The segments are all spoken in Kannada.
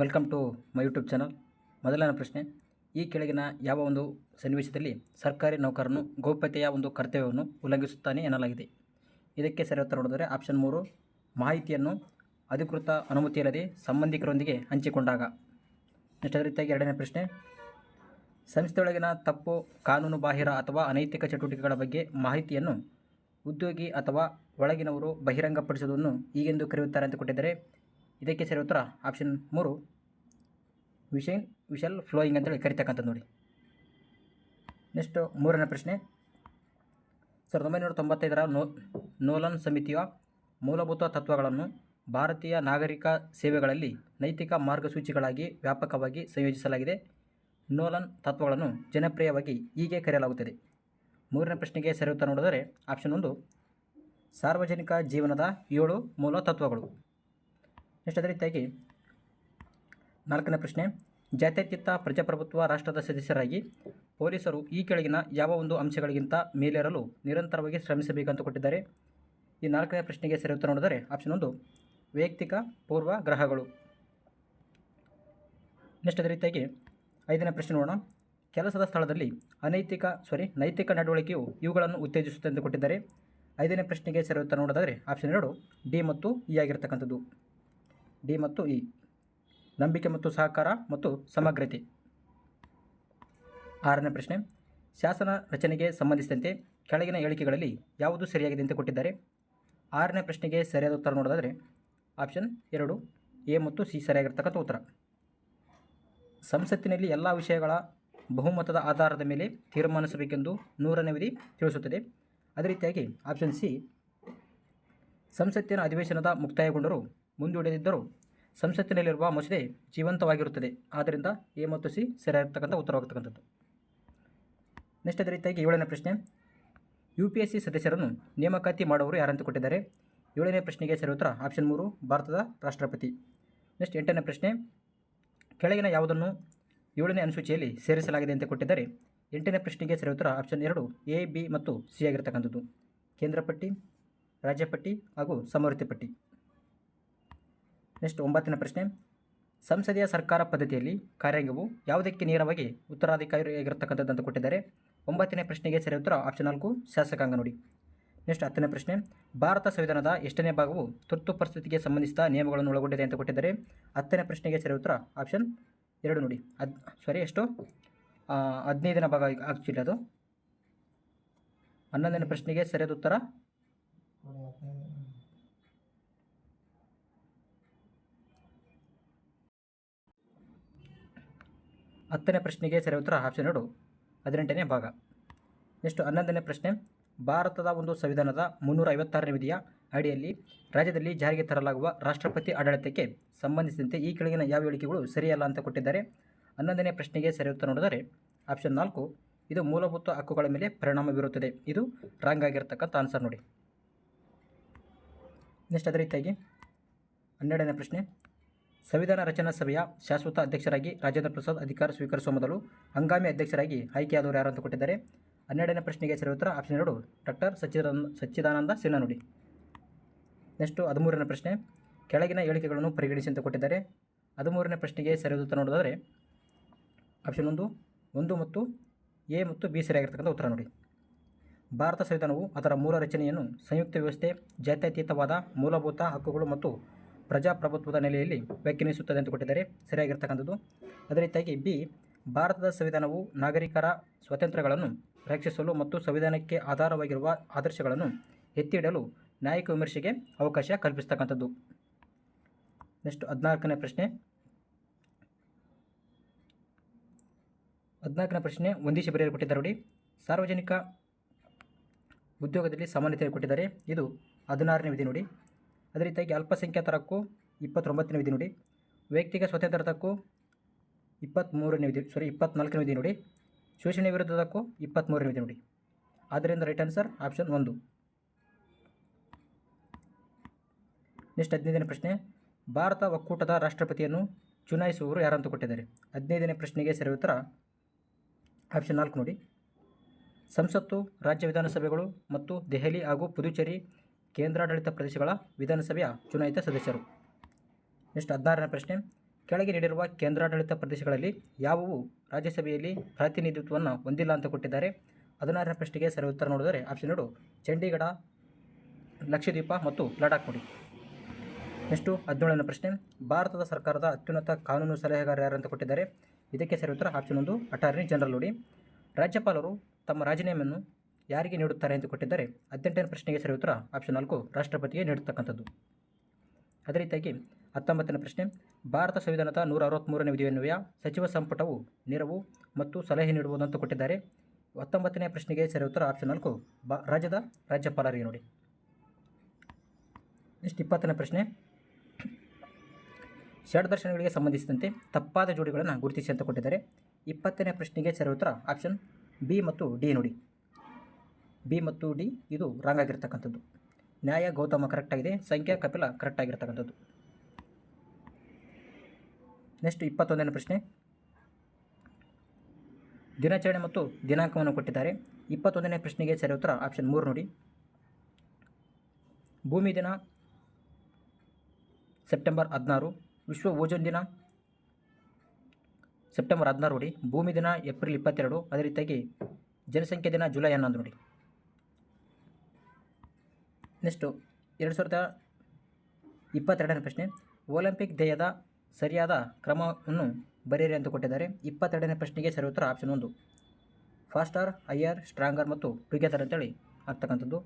Welcome to my YouTube channel. ಮೊದಲನೇ ಪ್ರಶ್ನೆ, ಈ ಕೆಳಗಿನ ಯಾವ ಒಂದು ಸನ್ನಿವೇಶದಲ್ಲಿ ಸರ್ಕಾರಿ ನೌಕರನು ಗೌಪ್ಯತೆಯ ಒಂದು ಕರ್ತವ್ಯವನ್ನು ಉಲ್ಲಂಘಿಸುತ್ತಾನೆ ಎನ್ನಲಾಗಿದೆ? ಇದಕ್ಕೆ ಸರಿ ಉತ್ತರ ನೋಡಿದರೆ ಆಪ್ಷನ್ 3, ಮಾಹಿತಿಯನ್ನು ಅಧಿಕೃತ ಅನುಮತಿಯಿಲ್ಲದೆ ಸಂಬಂಧಿಕರೊಂದಿಗೆ ಹಂಚಿಕೊಂಡಾಗ. ನೆಕ್ಸ್ಟ್ ಅದೇ ರೀತಿಯಾಗಿ ಎರಡನೇ ಪ್ರಶ್ನೆ, ಸಂಸ್ಥೆಯೊಳಗಿನ ತಪ್ಪು, ಕಾನೂನು ಬಾಹಿರ ಅಥವಾ ಅನೈತಿಕ ಚಟುವಟಿಕೆಗಳ ಬಗ್ಗೆ ಮಾಹಿತಿಯನ್ನು ಉದ್ಯೋಗಿ ಅಥವಾ ಒಳಗಿನವರು ಬಹಿರಂಗಪಡಿಸುವುದನ್ನು ಹೀಗೆಂದು ಕರೆಯುತ್ತಾರೆ ಅಂತ ಕೊಟ್ಟಿದ್ದಾರೆ. ಇದಕ್ಕೆ ಸರಿ ಉತ್ತರ ಆಪ್ಷನ್ 3, ವಿಷಲ್ ಫ್ಲೋಯಿಂಗ್ ಅಂತೇಳಿ ಕರಿತಕ್ಕಂಥದ್ದು ನೋಡಿ. ನೆಕ್ಸ್ಟ್ ಮೂರನೇ ಪ್ರಶ್ನೆ, 1995ರ ನೋಲನ್ ಸಮಿತಿಯ ಮೂಲಭೂತ ತತ್ವಗಳನ್ನು ಭಾರತೀಯ ನಾಗರಿಕ ಸೇವೆಗಳಲ್ಲಿ ನೈತಿಕ ಮಾರ್ಗಸೂಚಿಗಳಾಗಿ ವ್ಯಾಪಕವಾಗಿ ಸಂಯೋಜಿಸಲಾಗಿದೆ. ನೋಲನ್ ತತ್ವಗಳನ್ನು ಜನಪ್ರಿಯವಾಗಿ ಹೀಗೆ ಕರೆಯಲಾಗುತ್ತದೆ. ಮೂರನೇ ಪ್ರಶ್ನೆಗೆ ಸರಿ ಉತ್ತರ ನೋಡಿದರೆ ಆಪ್ಷನ್ 1, ಸಾರ್ವಜನಿಕ ಜೀವನದ 7 ಮೂಲ ತತ್ವಗಳು. ನೆಕ್ಸ್ಟ್ ಅದೇ ರೀತಿಯಾಗಿ ನಾಲ್ಕನೇ ಪ್ರಶ್ನೆ, ಜಾತ್ಯತೀತ ಪ್ರಜಾಪ್ರಭುತ್ವ ರಾಷ್ಟ್ರದ ಸದಸ್ಯರಾಗಿ ಪೊಲೀಸರು ಈ ಕೆಳಗಿನ ಯಾವ ಒಂದು ಅಂಶಗಳಿಗಿಂತ ಮೇಲೇರಲು ನಿರಂತರವಾಗಿ ಶ್ರಮಿಸಬೇಕಂತ ಕೊಟ್ಟಿದ್ದಾರೆ. ಈ ನಾಲ್ಕನೇ ಪ್ರಶ್ನೆಗೆ ಸರಿ ಉತ್ತರ ನೋಡಿದರೆ ಆಪ್ಷನ್ 1, ವೈಯಕ್ತಿಕ ಪೂರ್ವಗ್ರಹಗಳು. ನೆಕ್ಸ್ಟ್ ಅದೇ ರೀತಿಯಾಗಿ ಐದನೇ ಪ್ರಶ್ನೆ ನೋಡೋಣ, ಕೆಲಸದ ಸ್ಥಳದಲ್ಲಿ ನೈತಿಕ ನಡವಳಿಕೆಯು ಇವುಗಳನ್ನು ಉತ್ತೇಜಿಸುತ್ತೆ ಎಂದು ಕೊಟ್ಟಿದ್ದಾರೆ. ಐದನೇ ಪ್ರಶ್ನೆಗೆ ಸರಿ ಉತ್ತರ ನೋಡೋದಾದರೆ ಆಪ್ಷನ್ 2, ಡಿ ಮತ್ತು ಇ ಆಗಿರ್ತಕ್ಕಂಥದ್ದು. ಡಿ ಮತ್ತು ಇ, ನಂಬಿಕೆ ಮತ್ತು ಸಹಕಾರ ಮತ್ತು ಸಮಗ್ರತೆ. ಆರನೇ ಪ್ರಶ್ನೆ, ಶಾಸನ ರಚನೆಗೆ ಸಂಬಂಧಿಸಿದಂತೆ ಕೆಳಗಿನ ಹೇಳಿಕೆಗಳಲ್ಲಿ ಯಾವುದು ಸರಿಯಾಗಿದೆ ಅಂತ ಕೊಟ್ಟಿದ್ದಾರೆ. ಆರನೇ ಪ್ರಶ್ನೆಗೆ ಸರಿಯಾದ ಉತ್ತರ ನೋಡೋದಾದರೆ ಆಪ್ಷನ್ 2, ಎ ಮತ್ತು ಸಿ ಸರಿಯಾಗಿರ್ತಕ್ಕಂಥ ಉತ್ತರ. ಸಂಸತ್ತಿನಲ್ಲಿ ಎಲ್ಲ ವಿಷಯಗಳ ಬಹುಮತದ ಆಧಾರದ ಮೇಲೆ ತೀರ್ಮಾನಿಸಬೇಕೆಂದು 100ನೇ ವಿಧಿ ತಿಳಿಸುತ್ತದೆ. ಅದೇ ರೀತಿಯಾಗಿ ಆಪ್ಷನ್ ಸಿ, ಸಂಸತ್ತಿನ ಅಧಿವೇಶನದ ಮುಕ್ತಾಯಗೊಂಡರೂ ಮುಂದೂಡದಿದ್ದರೂ ಸಂಸತ್ತಿನಲ್ಲಿರುವ ಮಸೂದೆ ಜೀವಂತವಾಗಿರುತ್ತದೆ. ಆದ್ದರಿಂದ ಎ ಮತ್ತು ಸಿ ಸರಿಯಾಗಿರ್ತಕ್ಕಂಥ ಉತ್ತರವಾಗತಕ್ಕಂಥದ್ದು. ನೆಕ್ಸ್ಟ್ ಅದೇ ರೀತಿಯಾಗಿ 7ನೇ ಪ್ರಶ್ನೆ, UPSC ಸದಸ್ಯರನ್ನು ನೇಮಕಾತಿ ಮಾಡುವವರು ಯಾರಂತ ಕೊಟ್ಟಿದ್ದಾರೆ. 7ನೇ ಪ್ರಶ್ನೆಗೆ ಸರಿ ಉತ್ತರ ಆಪ್ಷನ್ 3, ಭಾರತದ ರಾಷ್ಟ್ರಪತಿ. ನೆಕ್ಸ್ಟ್ 8ನೇ ಪ್ರಶ್ನೆ, ಕೆಳಗಿನ ಯಾವುದನ್ನು 7ನೇ ಅನುಸೂಚಿಯಲ್ಲಿ ಸೇರಿಸಲಾಗಿದೆ ಅಂತ ಕೊಟ್ಟಿದ್ದಾರೆ. 8ನೇ ಪ್ರಶ್ನೆಗೆ ಸರಿ ಉತ್ತರ ಆಪ್ಷನ್ 2, ಎ, ಬಿ ಮತ್ತು ಸಿ ಆಗಿರ್ತಕ್ಕಂಥದ್ದು. ಕೇಂದ್ರ ಪಟ್ಟಿ, ರಾಜ್ಯ ಪಟ್ಟಿ ಹಾಗೂ ಸಮವರ್ತಿ ಪಟ್ಟಿ. ನೆಕ್ಸ್ಟ್ 9ನೇ ಪ್ರಶ್ನೆ, ಸಂಸದೀಯ ಸರ್ಕಾರ ಪದ್ಧತಿಯಲ್ಲಿ ಕಾರ್ಯಾಂಗವು ಯಾವುದಕ್ಕೆ ನೇರವಾಗಿ ಉತ್ತರಾಧಿಕಾರಿಯಾಗಿರ್ತಕ್ಕಂಥದ್ದು ಅಂತ ಕೊಟ್ಟಿದ್ದಾರೆ. 9ನೇ ಪ್ರಶ್ನೆಗೆ ಸರಿ ಉತ್ತರ ಆಪ್ಷನ್ 4, ಶಾಸಕಾಂಗ ನೋಡಿ. ನೆಕ್ಸ್ಟ್ 10ನೇ ಪ್ರಶ್ನೆ, ಭಾರತ ಸಂವಿಧಾನದ ಎಷ್ಟನೇ ಭಾಗವು ತುರ್ತು ಪರಿಸ್ಥಿತಿಗೆ ಸಂಬಂಧಿಸಿದ ನಿಯಮಗಳನ್ನು ಒಳಗೊಂಡಿದೆ ಅಂತ ಕೊಟ್ಟಿದ್ದಾರೆ. 10ನೇ ಪ್ರಶ್ನೆಗೆ ಸರಿ ಉತ್ತರ ಆಪ್ಷನ್ 2 ನೋಡಿ. 15ನೇ ಭಾಗ ಆ್ಯಕ್ಚುಲಿ ಅದು. 11ನೇ ಪ್ರಶ್ನೆಗೆ ಸರಿಯಾದ ಉತ್ತರ 10ನೇ ಪ್ರಶ್ನೆಗೆ ಸರಿ ಉತ್ತರ ಆಪ್ಷನ್ 2, 18ನೇ ಭಾಗ. ನೆಕ್ಸ್ಟ್ 11ನೇ ಪ್ರಶ್ನೆ, ಭಾರತದ ಒಂದು ಸಂವಿಧಾನದ 356ನೇ ವಿಧಿಯ ಅಡಿಯಲ್ಲಿ ರಾಜ್ಯದಲ್ಲಿ ಜಾರಿಗೆ ತರಲಾಗುವ ರಾಷ್ಟ್ರಪತಿ ಆಡಳಿತಕ್ಕೆ ಸಂಬಂಧಿಸಿದಂತೆ ಈ ಕೆಳಗಿನ ಯಾವ ಹೇಳಿಕೆಗಳು ಸರಿಯಲ್ಲ ಅಂತ ಕೊಟ್ಟಿದ್ದಾರೆ. 11ನೇ ಪ್ರಶ್ನೆಗೆ ಸರಿ ಉತ್ತರ ನೋಡಿದರೆ ಆಪ್ಷನ್ 4, ಇದು ಮೂಲಭೂತ ಹಕ್ಕುಗಳ ಮೇಲೆ ಪರಿಣಾಮ ಬೀರುತ್ತದೆ. ಇದು ರಾಂಗ್ ಆಗಿರ್ತಕ್ಕಂಥ ಆನ್ಸರ್ ನೋಡಿ. ನೆಕ್ಸ್ಟ್ ಅದೇ ರೀತಿಯಾಗಿ 12ನೇ ಪ್ರಶ್ನೆ, ಸಂವಿಧಾನ ರಚನಾ ಸಭೆಯ ಶಾಶ್ವತ ಅಧ್ಯಕ್ಷರಾಗಿ ರಾಜೇಂದ್ರ ಪ್ರಸಾದ್ ಅಧಿಕಾರ ಸ್ವೀಕರಿಸುವ ಮೊದಲು ಹಂಗಾಮಿ ಅಧ್ಯಕ್ಷರಾಗಿ ಆಯ್ಕೆಯಾದವರು ಯಾರು ಅಂತ ಕೊಟ್ಟಿದ್ದಾರೆ. 12ನೇ ಪ್ರಶ್ನೆಗೆ ಸರಿ ಉತ್ತರ ಆಪ್ಷನ್ 2, ಡಾಕ್ಟರ್ ಸಚ್ಚಿದಾನಂದ ಸಿನ್ಹಾ ನೋಡಿ. ನೆಕ್ಸ್ಟು 13ನೇ ಪ್ರಶ್ನೆ, ಕೆಳಗಿನ ಹೇಳಿಕೆಗಳನ್ನು ಪರಿಗಣಿಸಿ ಅಂತ ಕೊಟ್ಟಿದ್ದಾರೆ. 13ನೇ ಪ್ರಶ್ನೆಗೆ ಸರಿಯಾದ ಉತ್ತರ ನೋಡೋದಾದರೆ ಆಪ್ಷನ್ 1 ಮತ್ತು ಎ ಮತ್ತು ಬಿ ಸರಿಯಾಗಿರ್ತಕ್ಕಂಥ ಉತ್ತರ ನೋಡಿ. ಭಾರತ ಸಂವಿಧಾನವು ಅದರ ಮೂಲ ರಚನೆಯನ್ನು ಸಂಯುಕ್ತ ವ್ಯವಸ್ಥೆ, ಜಾತ್ಯತೀತವಾದ, ಮೂಲಭೂತ ಹಕ್ಕುಗಳು ಮತ್ತು ಪ್ರಜಾಪ್ರಭುತ್ವದ ನೆಲೆಯಲ್ಲಿ ವ್ಯಾಖ್ಯಾನಿಸುತ್ತದೆ ಅಂತ ಕೊಟ್ಟಿದ್ದಾರೆ. ಸರಿಯಾಗಿರ್ತಕ್ಕಂಥದ್ದು. ಅದೇ ರೀತಿಯಾಗಿ ಬಿ, ಭಾರತದ ಸಂವಿಧಾನವು ನಾಗರಿಕರ ಸ್ವಾತಂತ್ರ್ಯಗಳನ್ನು ರಕ್ಷಿಸಲು ಮತ್ತು ಸಂವಿಧಾನಕ್ಕೆ ಆಧಾರವಾಗಿರುವ ಆದರ್ಶಗಳನ್ನು ಎತ್ತಿ ಹಿಡಿಯಲು ನ್ಯಾಯಿಕ ವಿಮರ್ಶೆಗೆ ಅವಕಾಶ ಕಲ್ಪಿಸ್ತಕ್ಕಂಥದ್ದು. ನೆಕ್ಸ್ಟ್ 14ನೇ ಪ್ರಶ್ನೆ, 14ನೇ ಪ್ರಶ್ನೆ ಹೊಂದಿಸಿ ಬರೆಯಲು ಕೊಟ್ಟಿದ್ದಾರೆ ನೋಡಿ. ಸಾರ್ವಜನಿಕ ಉದ್ಯೋಗದಲ್ಲಿ ಸಮಾನತೆ ಕೊಟ್ಟಿದ್ದಾರೆ. ಇದು 16ನೇ ವಿಧಿ ನೋಡಿ. ಅದೇ ರೀತಿಯಾಗಿ ಅಲ್ಪಸಂಖ್ಯಾತರ ಹಕ್ಕು 29ನೇ ವಿಧಿ ನೋಡಿ. ವೈಯಕ್ತಿಕ ಸ್ವಾತಂತ್ರ್ಯದ ಹಕ್ಕು 24ನೇ ವಿಧಿ ನೋಡಿ. ಶೋಷಣೆ ವಿರುದ್ಧದ ಹಕ್ಕು 23ನೇ ವಿಧಿ ನೋಡಿ. ಆದ್ದರಿಂದ ರೈಟ್ ಆನ್ಸರ್ ಆಪ್ಷನ್ 1. ನೆಕ್ಸ್ಟ್ 15ನೇ ಪ್ರಶ್ನೆ, ಭಾರತ ಒಕ್ಕೂಟದ ರಾಷ್ಟ್ರಪತಿಯನ್ನು ಚುನಾಯಿಸುವವರು ಯಾರಂತ ಕೊಟ್ಟಿದ್ದಾರೆ. 15ನೇ ಪ್ರಶ್ನೆಗೆ ಸರಿ ಉತ್ತರ ಆಪ್ಷನ್ 4 ನೋಡಿ. ಸಂಸತ್ತು, ರಾಜ್ಯ ವಿಧಾನಸಭೆಗಳು ಮತ್ತು ದೆಹಲಿ ಹಾಗೂ ಪುದುಚೇರಿ ಕೇಂದ್ರಾಡಳಿತ ಪ್ರದೇಶಗಳ ವಿಧಾನಸಭೆಯ ಚುನಾಯಿತ ಸದಸ್ಯರು. ನೆಕ್ಸ್ಟ್ 16ನೇ ಪ್ರಶ್ನೆ, ಕೆಳಗೆ ನೀಡಿರುವ ಕೇಂದ್ರಾಡಳಿತ ಪ್ರದೇಶಗಳಲ್ಲಿ ಯಾವುವು ರಾಜ್ಯಸಭೆಯಲ್ಲಿ ಪ್ರಾತಿನಿಧಿತ್ವವನ್ನು ಹೊಂದಿಲ್ಲ ಅಂತ ಕೊಟ್ಟಿದ್ದಾರೆ. 16ನೇ ಪ್ರಶ್ನೆಗೆ ಸರಿ ಉತ್ತರ ನೋಡಿದರೆ ಆಪ್ಷನ್ 2 ಚಂಡೀಗಢ, ಲಕ್ಷದ್ವೀಪ ಮತ್ತು ಲಡಾಖ್ ನೋಡಿ. ನೆಕ್ಸ್ಟು 17ನೇ ಪ್ರಶ್ನೆ, ಭಾರತದ ಸರ್ಕಾರದ ಅತ್ಯುನ್ನತ ಕಾನೂನು ಸಲಹೆಗಾರ ಯಾರು ಅಂತ ಕೊಟ್ಟಿದ್ದಾರೆ. ಇದಕ್ಕೆ ಸರಿ ಉತ್ತರ ಆಪ್ಷನ್ 1 ಅಟಾರ್ನಿ ಜನರಲ್ ನೋಡಿ. ರಾಜ್ಯಪಾಲರು ತಮ್ಮ ರಾಜೀನಾಮೆಯನ್ನು ಯಾರಿಗೆ ನೀಡುತ್ತಾರೆ ಅಂತ ಕೊಟ್ಟಿದ್ದಾರೆ. 18ನೇ ಪ್ರಶ್ನೆಗೆ ಸರಿ ಉತ್ತರ ಆಪ್ಷನ್ 4 ರಾಷ್ಟ್ರಪತಿಗೆ ನೀಡತಕ್ಕಂಥದ್ದು. ಅದೇ ರೀತಿಯಾಗಿ 19ನೇ ಪ್ರಶ್ನೆ, ಭಾರತ ಸಂವಿಧಾನದ 163ನೇ ವಿಧಿಯನ್ವಯ ಸಚಿವ ಸಂಪುಟವು ನೆರವು ಮತ್ತು ಸಲಹೆ ನೀಡುವುದು ಅಂತ ಕೊಟ್ಟಿದ್ದಾರೆ. 19ನೇ ಪ್ರಶ್ನೆಗೆ ಸರಿ ಉತ್ತರ ಆಪ್ಷನ್ 4 ರಾಜ್ಯದ ರಾಜ್ಯಪಾಲರಿಗೆ ನೋಡಿ. ನೆಕ್ಸ್ಟ್ 20ನೇ ಪ್ರಶ್ನೆ, ಷಡ್ದರ್ಶನಗಳಿಗೆ ಸಂಬಂಧಿಸಿದಂತೆ ತಪ್ಪಾದ ಜೋಡಿಗಳನ್ನು ಗುರುತಿಸಿ ಅಂತ ಕೊಟ್ಟಿದ್ದಾರೆ. 20ನೇ ಪ್ರಶ್ನೆಗೆ ಸರಿ ಉತ್ತರ ಆಪ್ಷನ್ ಬಿ ಮತ್ತು ಡಿ ನೋಡಿ. ಬಿ ಮತ್ತು ಡಿ ಇದು ರಾಂಗ್ ಆಗಿರ್ತಕ್ಕಂಥದ್ದು. ನ್ಯಾಯ ಗೌತಮ ಕರೆಕ್ಟ್ ಆಗಿದೆ, ಸಂಖ್ಯಾ ಕಪಿಲ ಕರೆಕ್ಟ್ ಆಗಿರ್ತಕ್ಕಂಥದ್ದು. ನೆಕ್ಸ್ಟ್ 21ನೇ ಪ್ರಶ್ನೆ, ದಿನಾಚರಣೆ ಮತ್ತು ದಿನಾಂಕವನ್ನು ಕೊಟ್ಟಿದ್ದಾರೆ. 21ನೇ ಪ್ರಶ್ನೆಗೆ ಸರಿ ಉತ್ತರ ಆಪ್ಷನ್ 3 ನೋಡಿ. ಭೂಮಿ ದಿನ ಸೆಪ್ಟೆಂಬರ್ 16, ವಿಶ್ವ ಓಜೋನ್ ದಿನ ಸೆಪ್ಟೆಂಬರ್ 16 ನೋಡಿ. ಭೂಮಿ ದಿನ ಏಪ್ರಿಲ್ 22, ಅದೇ ರೀತಿಯಾಗಿ ಜನಸಂಖ್ಯೆ ದಿನ ಜುಲೈ 11 ನೋಡಿ. ನೆಕ್ಸ್ಟು 2022ನೇ ಪ್ರಶ್ನೆ, ಒಲಿಂಪಿಕ್ ಧ್ಯೇಯದ ಸರಿಯಾದ ಕ್ರಮವನ್ನು ಬರೆಯಿರಿ ಅಂತ ಕೊಟ್ಟಿದ್ದಾರೆ. 22ನೇ ಪ್ರಶ್ನೆಗೆ ಸರಿ ಉತ್ತರ ಆಪ್ಷನ್ 1 ಫಾಸ್ಟರ್, ಹೈಯರ್, ಸ್ಟ್ರಾಂಗರ್ ಮತ್ತು ಟುಗೆದರ್ ಅಂತೇಳಿ ಆಗ್ತಕ್ಕಂಥದ್ದು.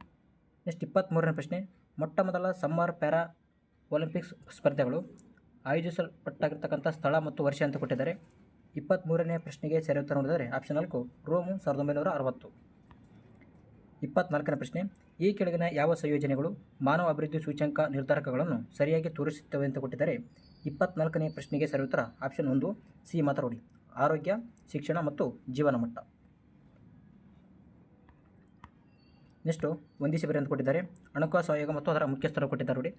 ನೆಕ್ಸ್ಟ್ 23ನೇ ಪ್ರಶ್ನೆ, ಮೊಟ್ಟ ಮೊದಲ ಸಮ್ಮರ್ ಪ್ಯಾರಾ ಒಲಿಂಪಿಕ್ಸ್ ಸ್ಪರ್ಧೆಗಳು ಆಯೋಜಿಸಲ್ಪಟ್ಟಾಗಿರ್ತಕ್ಕಂಥ ಸ್ಥಳ ಮತ್ತು ವರ್ಷ ಅಂತ ಕೊಟ್ಟಿದ್ದಾರೆ. 23ನೇ ಪ್ರಶ್ನೆಗೆ ಸರಿ ಉತ್ತರ ನೋಡಿದರೆ ಆಪ್ಷನ್ 4 ರೋಮು 1960. 24ನೇ ಪ್ರಶ್ನೆ, ಈ ಕೆಳಗಿನ ಯಾವ ಸಂಯೋಜನೆಗಳು ಮಾನವ ಅಭಿವೃದ್ಧಿ ಸೂಚ್ಯಂಕ ನಿರ್ಧಾರಕಗಳನ್ನು ಸರಿಯಾಗಿ ತೋರಿಸುತ್ತವೆ ಅಂತ ಕೊಟ್ಟಿದ್ದಾರೆ. 24ನೇ ಪ್ರಶ್ನೆಗೆ ಸರಿ ಉತ್ತರ ಆಪ್ಷನ್ 1 ಸಿ ಮಾತ್ರ ನೋಡಿ. ಆರೋಗ್ಯ, ಶಿಕ್ಷಣ ಮತ್ತು ಜೀವನ ಮಟ್ಟ. ನೆಕ್ಸ್ಟು ವಂದಿಸಿ ಬರಿ ಅಂತ ಕೊಟ್ಟಿದ್ದಾರೆ. ಹಣಕಾಸು ಆಯೋಗ ಮತ್ತು ಅದರ ಮುಖ್ಯಸ್ಥರು ಕೊಟ್ಟಿದ್ದಾರೆ ನೋಡಿ.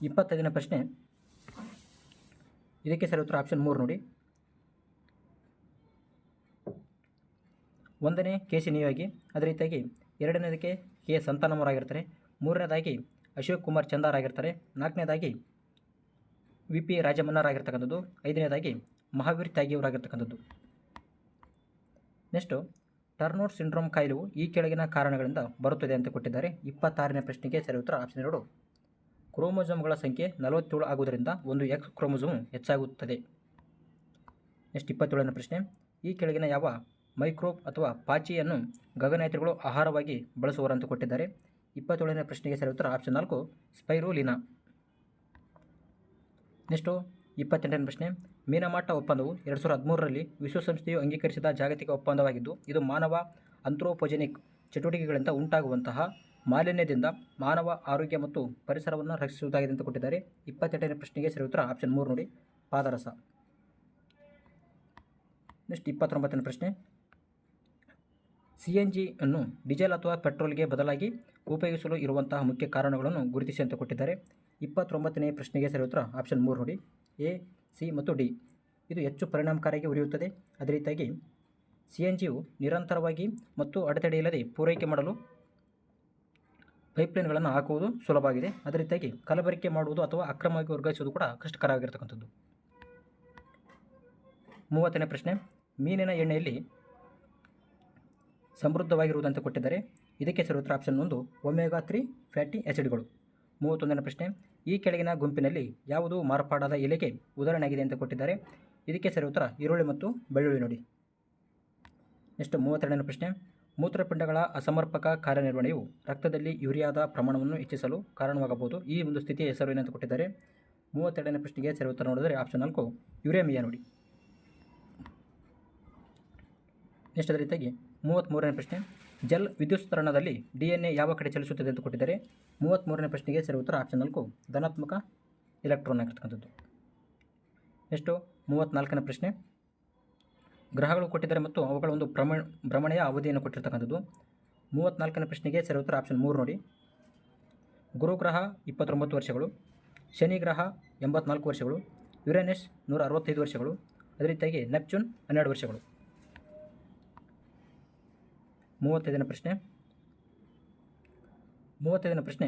25ನೇ ಪ್ರಶ್ನೆ, ಇದಕ್ಕೆ ಸರಿ ಉತ್ತರ ಆಪ್ಷನ್ 3 ನೋಡಿ. 1ನೇ ಕೆ ಸಿ ನಿಯೋಗಿ, ಅದೇ ರೀತಿಯಾಗಿ 2ನೇದಕ್ಕೆ ಕೆ ಸಂತಾನಮವರಾಗಿರ್ತಾರೆ, 3ನೇದಾಗಿ ಅಶೋಕ್ ಕುಮಾರ್ ಚಂದಾರ್ ಆಗಿರ್ತಾರೆ, 4ನೇದಾಗಿ ವಿ ಪಿ ರಾಜಮನ್ನಾರ್ ಆಗಿರ್ತಕ್ಕಂಥದ್ದು, 5ನೇದಾಗಿ ಮಹಾವೀರ್ ತ್ಯಾಗಿಯವರಾಗಿರ್ತಕ್ಕಂಥದ್ದು. ನೆಕ್ಸ್ಟು ಟರ್ನರ್ ಸಿಂಡ್ರೋಮ್ ಕಾಯಿಲೆಯು ಈ ಕೆಳಗಿನ ಕಾರಣಗಳಿಂದ ಬರುತ್ತದೆ ಅಂತ ಕೊಟ್ಟಿದ್ದಾರೆ. 26ನೇ ಪ್ರಶ್ನೆಗೆ ಸರಿ ಉತ್ತರ ಆಪ್ಷನ್ 2 ಕ್ರೋಮೋಸೋಮ್ಗಳ ಸಂಖ್ಯೆ 47 ಆಗುವುದರಿಂದ ಒಂದು ಎಕ್ಸ್ ಕ್ರೋಮೋಸೋಮ್ ಹೆಚ್ಚಾಗುತ್ತದೆ. ನೆಕ್ಸ್ಟ್ 27ನೇ ಪ್ರಶ್ನೆ, ಈ ಕೆಳಗಿನ ಯಾವ ಮೈಕ್ರೋಬ್ ಅಥವಾ ಪಾಚಿಯನ್ನು ಗಗನಯಾತ್ರಿಗಳು ಆಹಾರವಾಗಿ ಬಳಸುವರು ಅಂತ ಕೊಟ್ಟಿದ್ದಾರೆ. 27ನೇ ಪ್ರಶ್ನೆಗೆ ಸರಿ ಉತ್ತರ ಆಪ್ಷನ್ 4 ಸ್ಪೈರುಲಿನಾ. ನೆಕ್ಸ್ಟು 28ನೇ ಪ್ರಶ್ನೆ, ಮೀನಮಾಟ ಒಪ್ಪಂದವು 2013ರಲ್ಲಿ ವಿಶ್ವಸಂಸ್ಥೆಯು ಅಂಗೀಕರಿಸಿದ ಜಾಗತಿಕ ಒಪ್ಪಂದವಾಗಿದ್ದು ಇದು ಮಾನವ ಆಂಥ್ರೋಪೋಜೆನಿಕ್ ಚಟುವಟಿಕೆಗಳಿಂದ ಉಂಟಾಗುವಂತಹ ಮಾಲಿನ್ಯದಿಂದ ಮಾನವ ಆರೋಗ್ಯ ಮತ್ತು ಪರಿಸರವನ್ನು ರಕ್ಷಿಸುವುದಾಗಿದೆ ಅಂತ ಕೊಟ್ಟಿದ್ದಾರೆ. 28ನೇ ಪ್ರಶ್ನೆಗೆ ಸರಿ ಉತ್ತರ ಆಪ್ಷನ್ 3 ನೋಡಿ ಪಾದರಸ. ನೆಕ್ಸ್ಟ್ 29ನೇ ಪ್ರಶ್ನೆ, CNG ಅನ್ನು ಡೀಸೆಲ್ ಅಥವಾ ಪೆಟ್ರೋಲ್ಗೆ ಬದಲಾಗಿ ಉಪಯೋಗಿಸಲು ಇರುವಂತಹ ಮುಖ್ಯ ಕಾರಣಗಳನ್ನು ಗುರುತಿಸಿ ಅಂತ ಕೊಟ್ಟಿದ್ದಾರೆ. 29ನೇ ಪ್ರಶ್ನೆಗೆ ಸರಿ ಉತ್ತರ ಆಪ್ಷನ್ 3 ನೋಡಿ ಎ, ಸಿ ಮತ್ತು ಡಿ. ಇದು ಹೆಚ್ಚು ಪರಿಣಾಮಕಾರಿಯಾಗಿ ಉರಿಯುತ್ತದೆ. ಅದೇ ರೀತಿಯಾಗಿ CNGಯು ನಿರಂತರವಾಗಿ ಮತ್ತು ಅಡೆತಡೆಯಿಲ್ಲದೆ ಪೂರೈಕೆ ಮಾಡಲು ಪೈಪ್ಲೈನ್ಗಳನ್ನು ಹಾಕುವುದು ಸುಲಭವಾಗಿದೆ. ಅದೇ ರೀತಿಯಾಗಿ ಕಲಬೆರಕೆ ಮಾಡುವುದು ಅಥವಾ ಅಕ್ರಮವಾಗಿ ವರ್ಗಾಯಿಸುವುದು ಕೂಡ ಕಷ್ಟಕರವಾಗಿರ್ತಕ್ಕಂಥದ್ದು. 30ನೇ ಪ್ರಶ್ನೆ, ಮೀನಿನ ಎಣ್ಣೆಯಲ್ಲಿ ಸಮೃದ್ಧವಾಗಿರುವುದಂತ ಕೊಟ್ಟಿದ್ದಾರೆ. ಇದಕ್ಕೆ ಸರಿ ಉತ್ತರ ಆಪ್ಷನ್ 1 ಒಮೆಗಾ 3 ಫ್ಯಾಟಿ ಆ್ಯಸಿಡ್ಗಳು. 31ನೇ ಪ್ರಶ್ನೆ, ಈ ಕೆಳಗಿನ ಗುಂಪಿನಲ್ಲಿ ಯಾವುದು ಮಾರ್ಪಾಡಾದ ಎಲೆಗೆ ಉದಾಹರಣೆಯಾಗಿದೆ ಅಂತ ಕೊಟ್ಟಿದ್ದಾರೆ. ಇದಕ್ಕೆ ಸರಿ ಉತ್ತರ ಈರುಳ್ಳಿ ಮತ್ತು ಬೆಳ್ಳುಳ್ಳಿ ನೋಡಿ. ನೆಕ್ಸ್ಟ್ 32ನೇ ಪ್ರಶ್ನೆ, ಮೂತ್ರಪಿಂಡಗಳ ಅಸಮರ್ಪಕ ಕಾರ್ಯನಿರ್ವಹಣೆಯು ರಕ್ತದಲ್ಲಿ ಯೂರಿಯಾದ ಪ್ರಮಾಣವನ್ನು ಹೆಚ್ಚಿಸಲು ಕಾರಣವಾಗಬಹುದು. ಈ ಒಂದು ಸ್ಥಿತಿಯ ಹೆಸರು ಏನಂತ ಕೊಟ್ಟಿದ್ದಾರೆ. 32ನೇ ಪ್ರಶ್ನೆಗೆ ಸರಿ ಉತ್ತರ ನೋಡಿದರೆ ಆಪ್ಷನ್ 4 ಯುರೇಮಿಯಾ ನೋಡಿ. ನೆಕ್ಸ್ಟ್ ಅದೇ ರೀತಿಯಾಗಿ 33ನೇ ಪ್ರಶ್ನೆ, ಜಲ್ ವಿದ್ಯುತ್ಸ್ತರಣದಲ್ಲಿ DNA ಯಾವ ಕಡೆ ಚಲಿಸುತ್ತದೆ ಅಂತ ಕೊಟ್ಟಿದ್ದಾರೆ. 33ನೇ ಪ್ರಶ್ನೆಗೆ ಸರಿ ಉತ್ತರ ಆಪ್ಷನ್ 4 ಧನಾತ್ಮಕ ಎಲೆಕ್ಟ್ರಾನ್ ಆಗಿರ್ತಕ್ಕಂಥದ್ದು. ನೆಕ್ಸ್ಟು 34ನೇ ಪ್ರಶ್ನೆ, ಗ್ರಹಗಳು ಕೊಟ್ಟಿದ್ದಾರೆ ಮತ್ತು ಅವುಗಳ ಒಂದು ಭ್ರಮಣೆಯ ಅವಧಿಯನ್ನು ಕೊಟ್ಟಿರ್ತಕ್ಕಂಥದ್ದು. 34ನೇ ಪ್ರಶ್ನೆಗೆ ಸರಿ ಉತ್ತರ ಆಪ್ಷನ್ 3 ನೋಡಿ. ಗುರುಗ್ರಹ 29 ವರ್ಷಗಳು, ಶನಿ ಗ್ರಹ 84 ವರ್ಷಗಳು, ಯುರೇನಸ್ 165 ವರ್ಷಗಳು, ಅದೇ ರೀತಿಯಾಗಿ ನೆಪ್ಚೂನ್ 12 ವರ್ಷಗಳು. 35ನೇ ಪ್ರಶ್ನೆ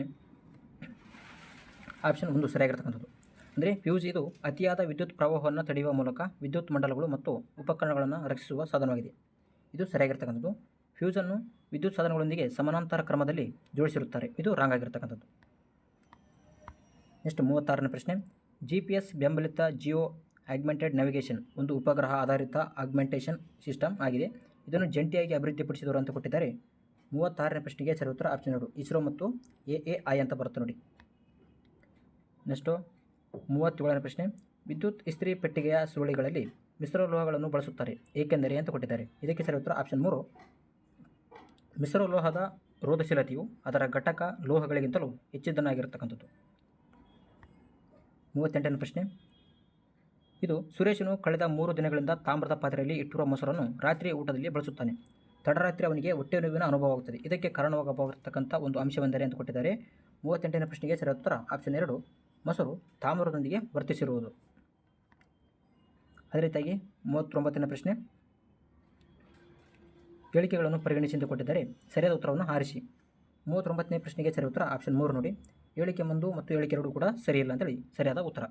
ಆಪ್ಷನ್ 1 ಸರಿಯಾಗಿರ್ತಕ್ಕಂಥದ್ದು. ಅಂದರೆ ಫ್ಯೂಸ್ ಇದು ಅತಿಯಾದ ವಿದ್ಯುತ್ ಪ್ರವಾಹವನ್ನು ತಡೆಯುವ ಮೂಲಕ ವಿದ್ಯುತ್ ಮಂಡಲಗಳು ಮತ್ತು ಉಪಕರಣಗಳನ್ನು ರಕ್ಷಿಸುವ ಸಾಧನವಾಗಿದೆ. ಇದು ಸರಿಯಾಗಿರ್ತಕ್ಕಂಥದ್ದು. ಫ್ಯೂಸನ್ನು ವಿದ್ಯುತ್ ಸಾಧನಗಳೊಂದಿಗೆ ಸಮಾನಾಂತರ ಕ್ರಮದಲ್ಲಿ ಜೋಡಿಸಿರುತ್ತಾರೆ. ಇದು ರಾಂಗ್ ಆಗಿರ್ತಕ್ಕಂಥದ್ದು. ನೆಕ್ಸ್ಟ್ 36ನೇ ಪ್ರಶ್ನೆ. GPS ಬೆಂಬಲಿತ ಜಿಯೋ ಆಗ್ಮೆಂಟೆಡ್ ನ್ಯಾವಿಗೇಷನ್ ಒಂದು ಉಪಗ್ರಹ ಆಧಾರಿತ ಆಗ್ಮೆಂಟೇಷನ್ ಸಿಸ್ಟಮ್ ಆಗಿದೆ. ಇದನ್ನು ಜಂಟಿಯಾಗಿ ಅಭಿವೃದ್ಧಿಪಡಿಸಿದವರು ಅಂತ ಕೊಟ್ಟಿದ್ದಾರೆ. 36ನೇ ಪ್ರಶ್ನೆಗೆ ಸರಿ ಉತ್ತರ ಆಪ್ಷನ್ 2 ಇಸ್ರೋ ಮತ್ತು AAI ಅಂತ ಬರುತ್ತೆ ನೋಡಿ. ನೆಕ್ಸ್ಟು 37ನೇ ಪ್ರಶ್ನೆ. ವಿದ್ಯುತ್ ಇಸ್ತ್ರಿ ಪೆಟ್ಟಿಗೆಯ ಸುರುಳಿಗಳಲ್ಲಿ ಮಿಶ್ರಲೋಹಗಳನ್ನು ಬಳಸುತ್ತಾರೆ ಏಕೆಂದರೆ ಅಂತ ಕೊಟ್ಟಿದ್ದಾರೆ. ಇದಕ್ಕೆ ಸರಿ ಉತ್ತರ ಆಪ್ಷನ್ 3 ಮಿಶ್ರಲೋಹದ ರೋಧಶೀಲತೆಯು ಅದರ ಘಟಕ ಲೋಹಗಳಿಗಿಂತಲೂ ಹೆಚ್ಚಿದ್ದನ್ನಾಗಿರತಕ್ಕಂಥದ್ದು. 38ನೇ ಪ್ರಶ್ನೆ. ಇದು ಸುರೇಶನು ಕಳೆದ 3 ದಿನಗಳಿಂದ ತಾಮ್ರದ ಪಾತ್ರೆಯಲ್ಲಿ ಇಟ್ಟಿರುವ ಮೊಸರನ್ನು ರಾತ್ರಿ ಊಟದಲ್ಲಿ ಬಳಸುತ್ತಾನೆ. ತಡರಾತ್ರಿ ಅವನಿಗೆ ಹೊಟ್ಟೆ ನೋವಿನ ಅನುಭವವಾಗುತ್ತದೆ. ಇದಕ್ಕೆ ಕಾರಣವಾಗಬರ್ತಕ್ಕಂಥ ಒಂದು ಅಂಶವೆಂದರೆ ಅಂತ ಕೊಟ್ಟಿದ್ದಾರೆ. 38ನೇ ಪ್ರಶ್ನೆಗೆ ಸರಿ ಉತ್ತರ ಆಪ್ಷನ್ 2 ಮೊಸರು ತಾಮ್ರದೊಂದಿಗೆ ವರ್ತಿಸಿರುವುದು. ಅದೇ ರೀತಿಯಾಗಿ 39ನೇ ಪ್ರಶ್ನೆ. ಹೇಳಿಕೆಗಳನ್ನು ಪರಿಗಣಿಸಿ ಎಂದು ಕೊಟ್ಟಿದ್ದಾರೆ. ಸರಿಯಾದ ಉತ್ತರವನ್ನು ಆರಿಸಿ. 39ನೇ ಪ್ರಶ್ನೆಗೆ ಸರಿ ಉತ್ತರ ಆಪ್ಷನ್ 3 ನೋಡಿ. ಹೇಳಿಕೆ 1 ಮತ್ತು ಹೇಳಿಕೆ 2 ಕೂಡ ಸರಿಯಿಲ್ಲ ಅಂತೇಳಿ ಸರಿಯಾದ ಉತ್ತರ.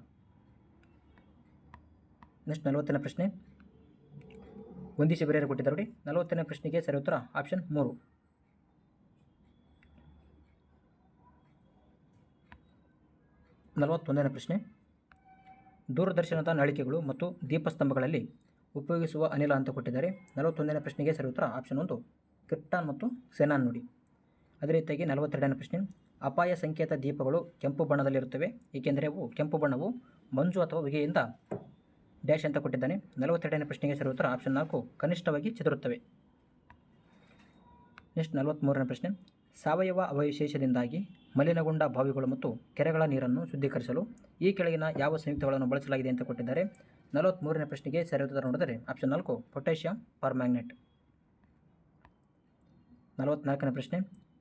ನೆಕ್ಸ್ಟ್ 40ನೇ ಪ್ರಶ್ನೆ. ಹೊಂದಿಸಿ ಬರೆಯಲು ಕೊಟ್ಟಿದ್ದಾರೆ ನೋಡಿ. 40ನೇ ಪ್ರಶ್ನೆಗೆ ಸರಿ ಉತ್ತರ ಆಪ್ಷನ್ 3. 41ನೇ ಪ್ರಶ್ನೆ. ದೂರದರ್ಶನದ ನಳಿಕೆಗಳು ಮತ್ತು ದೀಪಸ್ತಂಭಗಳಲ್ಲಿ ಉಪಯೋಗಿಸುವ ಅನಿಲ ಅಂತ ಕೊಟ್ಟಿದ್ದಾರೆ. 41ನೇ ಪ್ರಶ್ನೆಗೆ ಸರಿ ಉತ್ತರ ಆಪ್ಷನ್ 1 ಕ್ರಿಪ್ಟಾನ್ ಮತ್ತು ಕ್ಸೆನಾನ್ ನೋಡಿ. ಅದೇ ರೀತಿಯಾಗಿ 42ನೇ ಪ್ರಶ್ನೆ. ಅಪಾಯ ಸಂಕೇತ ದೀಪಗಳು ಕೆಂಪು ಬಣ್ಣದಲ್ಲಿರುತ್ತವೆ ಏಕೆಂದರೆ ಅವು ಕೆಂಪು ಬಣ್ಣವು ಮಂಜು ಅಥವಾ ಹೊಗೆಯಿಂದ ಡ್ಯಾಶ್ ಅಂತ ಕೊಟ್ಟಿದ್ದಾನೆ. 42ನೇ ಪ್ರಶ್ನೆಗೆ ಸರಿ ಉತ್ತರ ಆಪ್ಷನ್ 4 ಕನಿಷ್ಠವಾಗಿ ಚೆದರುತ್ತವೆ. ನೆಕ್ಸ್ಟ್ 43ನೇ ಪ್ರಶ್ನೆ. ಸಾವಯವ ಅವಶೇಷದಿಂದಾಗಿ ಮಲಿನಗೊಂಡ ಬಾವಿಗಳು ಮತ್ತು ಕೆರೆಗಳ ನೀರನ್ನು ಶುದ್ಧೀಕರಿಸಲು ಈ ಕೆಳಗಿನ ಯಾವ ಸಂಯುಕ್ತಗಳನ್ನು ಬಳಸಲಾಗಿದೆ ಅಂತ ಕೊಟ್ಟಿದ್ದಾರೆ. 43ನೇ ಪ್ರಶ್ನೆಗೆ ಸರಿ ಉತ್ತರ ನೋಡಿದರೆ ಆಪ್ಷನ್ 4 ಪೊಟ್ಯಾಷಿಯಂ ಪರ್ಮ್ಯಾಂಗನೇಟ್. 44ನೇ ಪ್ರಶ್ನೆ.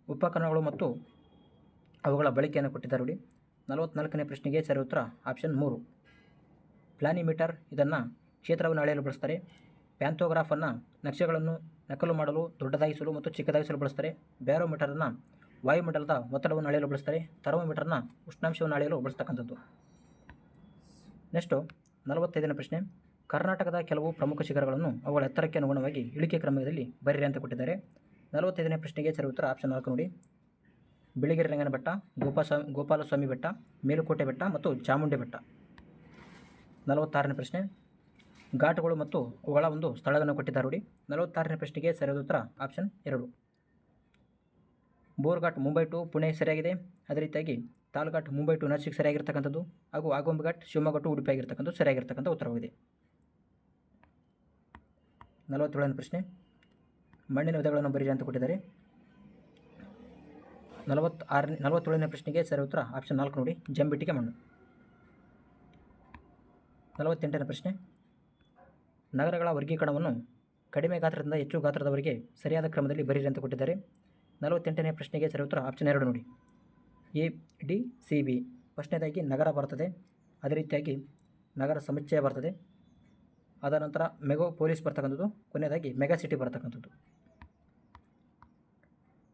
ಉಪಕರಣಗಳು ಮತ್ತು ಅವುಗಳ ಬಳಕೆಯನ್ನು ಕೊಟ್ಟಿದ್ದಾರೆ ನೋಡಿ. 44ನೇ ಪ್ರಶ್ನೆಗೆ ಸರಿ ಉತ್ತರ ಆಪ್ಷನ್ 3 ಪ್ಲಾನಿಮೀಟರ್. ಇದನ್ನು ಕ್ಷೇತ್ರವನ್ನು ಅಳೆಯಲು ಬಳಸ್ತಾರೆ. ಪ್ಯಾಂಥೋಗ್ರಾಫನ್ನು ನಕ್ಷೆಗಳನ್ನು ನಕಲು ಮಾಡಲು, ದೊಡ್ಡದಾಗಿಸಲು ಮತ್ತು ಚಿಕ್ಕದಾಗಿಸಲು ಬಳಸ್ತಾರೆ. ಬ್ಯಾರೋಮೀಟರನ್ನು ವಾಯುಮಂಡಲದ ಒತ್ತಡವನ್ನು ಅಳೆಯಲು ಬಳಸ್ತಾರೆ. ಥರ್ಮೋಮೀಟರ್ನ ಉಷ್ಣಾಂಶವನ್ನು ಅಳೆಯಲು ಬಳಸ್ತಕ್ಕಂಥದ್ದು. ನೆಕ್ಸ್ಟು 45ನೇ ಪ್ರಶ್ನೆ. ಕರ್ನಾಟಕದ ಕೆಲವು ಪ್ರಮುಖ ಶಿಖರಗಳನ್ನು ಅವುಗಳ ಎತ್ತರಕ್ಕೆ ಅನುಗುಣವಾಗಿ ಇಳಿಕೆ ಕ್ರಮದಲ್ಲಿ ಬರೆಯಿರಿ ಅಂತ ಕೊಟ್ಟಿದ್ದಾರೆ. 45ನೇ ಪ್ರಶ್ನೆಗೆ ಸರಿ ಉತ್ತರ ಆಪ್ಷನ್ 4 ನೋಡಿ. ಬಿಳಿಗಿರಿ ರಂಗನ ಬೆಟ್ಟ, ಗೋಪಾಲಸ್ವಾಮಿ ಬೆಟ್ಟ, ಮೇಲುಕೋಟೆ ಬೆಟ್ಟ ಮತ್ತು ಚಾಮುಂಡಿ ಬೆಟ್ಟ. 46ನೇ ಪ್ರಶ್ನೆ. ಘಾಟ್ಗಳು ಮತ್ತು ಅವುಗಳ ಒಂದು ಸ್ಥಳಗಳನ್ನು ಕೊಟ್ಟಿದ್ದಾರೆ ನೋಡಿ. 46ನೇ ಪ್ರಶ್ನೆಗೆ ಸರಿಯಾದ ಉತ್ತರ ಆಪ್ಷನ್ 2 ಬೋರ್ಘಾಟ್ ಮುಂಬೈ ಟು ಪುಣೆ ಸರಿಯಾಗಿದೆ. ಅದೇ ರೀತಿಯಾಗಿ ತಾಲ್ಘಾಟ್ ಮುಂಬೈ ಟು ನರ್ಸಿಕ್ ಸರಿಯಾಗಿರ್ತಕ್ಕಂಥದ್ದು ಹಾಗೂ ಆಗುಂಬೆಘಾಟ್ ಶಿವಮೊಗ್ಗ ಟು ಉಡುಪಿ ಆಗಿರ್ತಕ್ಕಂಥದ್ದು ಸರಿಯಾಗಿರ್ತಕ್ಕಂಥ ಉತ್ತರವಾಗಿದೆ. 47ನೇ ಪ್ರಶ್ನೆ. ಮಣ್ಣಿನ ವಿಧಗಳನ್ನು ಬರೀರಿ ಅಂತ ಕೊಟ್ಟಿದ್ದಾರೆ. 47ನೇ ಪ್ರಶ್ನೆಗೆ ಸರಿ ಉತ್ತರ ಆಪ್ಷನ್ 4 ನೋಡಿ. ಜಂಬಿಟ್ಟಿಗೆ ಮಣ್ಣು. 48ನೇ ಪ್ರಶ್ನೆ. ನಗರಗಳ ವರ್ಗೀಕರಣವನ್ನು ಕಡಿಮೆ ಗಾತ್ರದಿಂದ ಹೆಚ್ಚು ಗಾತ್ರದವರೆಗೆ ಸರಿಯಾದ ಕ್ರಮದಲ್ಲಿ ಬರೀರಿ ಅಂತ ಕೊಟ್ಟಿದ್ದಾರೆ. 48ನೇ ಪ್ರಶ್ನೆಗೆ ಸರಿ ಉತ್ತರ ಆಪ್ಷನ್ 2 ನೋಡಿ. ABCB. ಫಸ್ಟ್ನೇದಾಗಿ ನಗರ ಬರ್ತದೆ, ಅದೇ ರೀತಿಯಾಗಿ ನಗರ ಸಮುಚ್ಚಯ ಬರ್ತದೆ, ಅದ ನಂತರ ಮೆಗಾಪೋಲಿಸ್ ಬರ್ತಕ್ಕಂಥದ್ದು, ಕೊನೆಯದಾಗಿ ಮೆಗಾ ಸಿಟಿ ಬರ್ತಕ್ಕಂಥದ್ದು.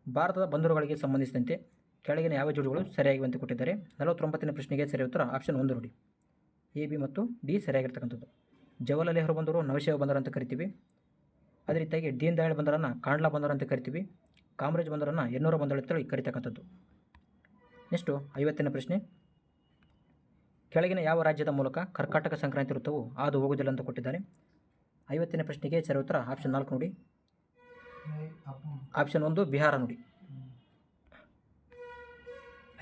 ಭಾರತದ ಬಂದರುಗಳಿಗೆ ಸಂಬಂಧಿಸಿದಂತೆ ಕೆಳಗಿನ ಯಾವ ಜೋಡಿಗಳು ಸರಿಯಾಗಿವೆ ಅಂತ ಕೊಟ್ಟಿದ್ದಾರೆ. 49ನೇ ಪ್ರಶ್ನೆಗೆ ಸರಿ ಉತ್ತರ ಆಪ್ಷನ್ 1 ನೋಡಿ. AB ಮತ್ತು D ಸರಿಯಾಗಿರ್ತಕ್ಕಂಥದ್ದು. ಜವಾಹರ್ಲಾಲ್ ನೆಹರು ಬಂದರು ನವಶೇವ ಬಂದರು ಅಂತ ಕರಿತೀವಿ. ಅದೇ ರೀತಿಯಾಗಿ ದೀನ್ ದಯಾಳ್ ಬಂದರನ್ನು ಕಾಂಡ್ಲಾ ಬಂದರು ಅಂತ ಕರಿತೀವಿ. ಕಾಮರಾಜ್ ಬಂದರನ್ನು ಎನ್ನೂರ ಬಂದರು ಅಂತೇಳಿ ಕರಿತಕ್ಕಂಥದ್ದು. ನೆಕ್ಸ್ಟು 50ನೇ ಪ್ರಶ್ನೆ. ಕೆಳಗಿನ ಯಾವ ರಾಜ್ಯದ ಮೂಲಕ ಕರ್ಕಾಟಕ ಸಂಕ್ರಾಂತಿ ವೃತ್ತವು ಹಾದು ಹೋಗುವುದಿಲ್ಲ ಅಂತ ಕೊಟ್ಟಿದ್ದಾರೆ. 50ನೇ ಪ್ರಶ್ನೆಗೆ ಸರಿ ಉತ್ತರ ಆಪ್ಷನ್ 4 ನೋಡಿ. ಆಪ್ಷನ್ 1 ಬಿಹಾರ ನೋಡಿ.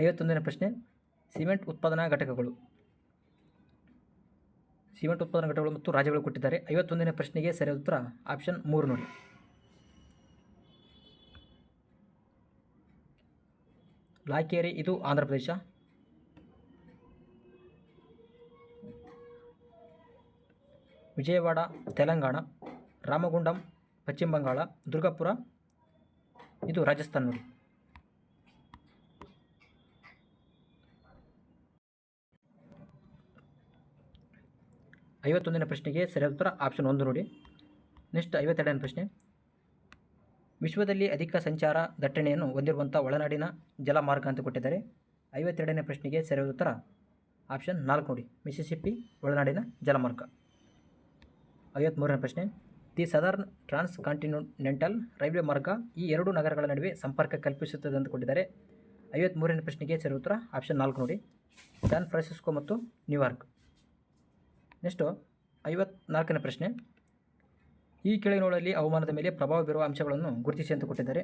51ನೇ ಪ್ರಶ್ನೆ. ಸಿಮೆಂಟ್ ಉತ್ಪಾದನಾ ಘಟಕಗಳು ಮತ್ತು ರಾಜ್ಯಗಳು ಕೊಟ್ಟಿದ್ದಾರೆ. 51ನೇ ಪ್ರಶ್ನೆಗೆ ಸರಿಯಾದ ಉತ್ತರ ಆಪ್ಷನ್ 3 ನೋಡಿ. ಲಾಕೇರಿ ಇದು ಆಂಧ್ರ ಪ್ರದೇಶ. ವಿಜಯವಾಡ ತೆಲಂಗಾಣ. ರಾಮಗುಂಡಂ ಪಶ್ಚಿಮ ಬಂಗಾಳ. ದುರ್ಗಾಪುರ ಇದು ರಾಜಸ್ಥಾನ ನೋಡಿ. ಐವತ್ತೊಂದನೇ ಪ್ರಶ್ನೆಗೆ ಸರಿಯಾದ ಉತ್ತರ ಆಪ್ಷನ್ 1 ನೋಡಿ. ನೆಕ್ಸ್ಟ್ 52ನೇ ಪ್ರಶ್ನೆ. ವಿಶ್ವದಲ್ಲಿ ಅಧಿಕ ಸಂಚಾರ ದಟ್ಟಣೆಯನ್ನು ಹೊಂದಿರುವಂಥ ಒಳನಾಡಿನ ಜಲಮಾರ್ಗ ಅಂತ ಕೊಟ್ಟಿದ್ದಾರೆ. 52ನೇ ಪ್ರಶ್ನೆಗೆ ಸರಿಯಾದ ಉತ್ತರ ಆಪ್ಷನ್ 4 ನೋಡಿ, ಮಿಸಿಸಿಪ್ಪಿ ಒಳನಾಡಿನ ಜಲಮಾರ್ಗ. 53ನೇ ಪ್ರಶ್ನೆ, the southern transcontinental railway ಮಾರ್ಗ ಈ ಎರಡು ನಗರಗಳ ನಡುವೆ ಸಂಪರ್ಕ ಕಲ್ಪಿಸುತ್ತದೆ ಎಂದು ಕೊಟ್ಟಿದ್ದಾರೆ. 53ನೇ ಪ್ರಶ್ನೆಗೆ ಸರಿ ಉತ್ತರ ಆಪ್ಷನ್ 4 ನೋಡಿ, ಸ್ಯಾನ್ ಫ್ರಾನ್ಸಿಸ್ಕೋ ಮತ್ತು ನ್ಯೂಯಾರ್ಕ್. ನೆಕ್ಸ್ಟು 54ನೇ ಪ್ರಶ್ನೆ, ಈ ಕೆಳಗಿನವುಗಳಲ್ಲಿ ಹವಾಮಾನದ ಮೇಲೆ ಪ್ರಭಾವ ಬೀರುವ ಅಂಶಗಳನ್ನು ಗುರುತಿಸಿ ಅಂತ ಕೊಟ್ಟಿದ್ದಾರೆ.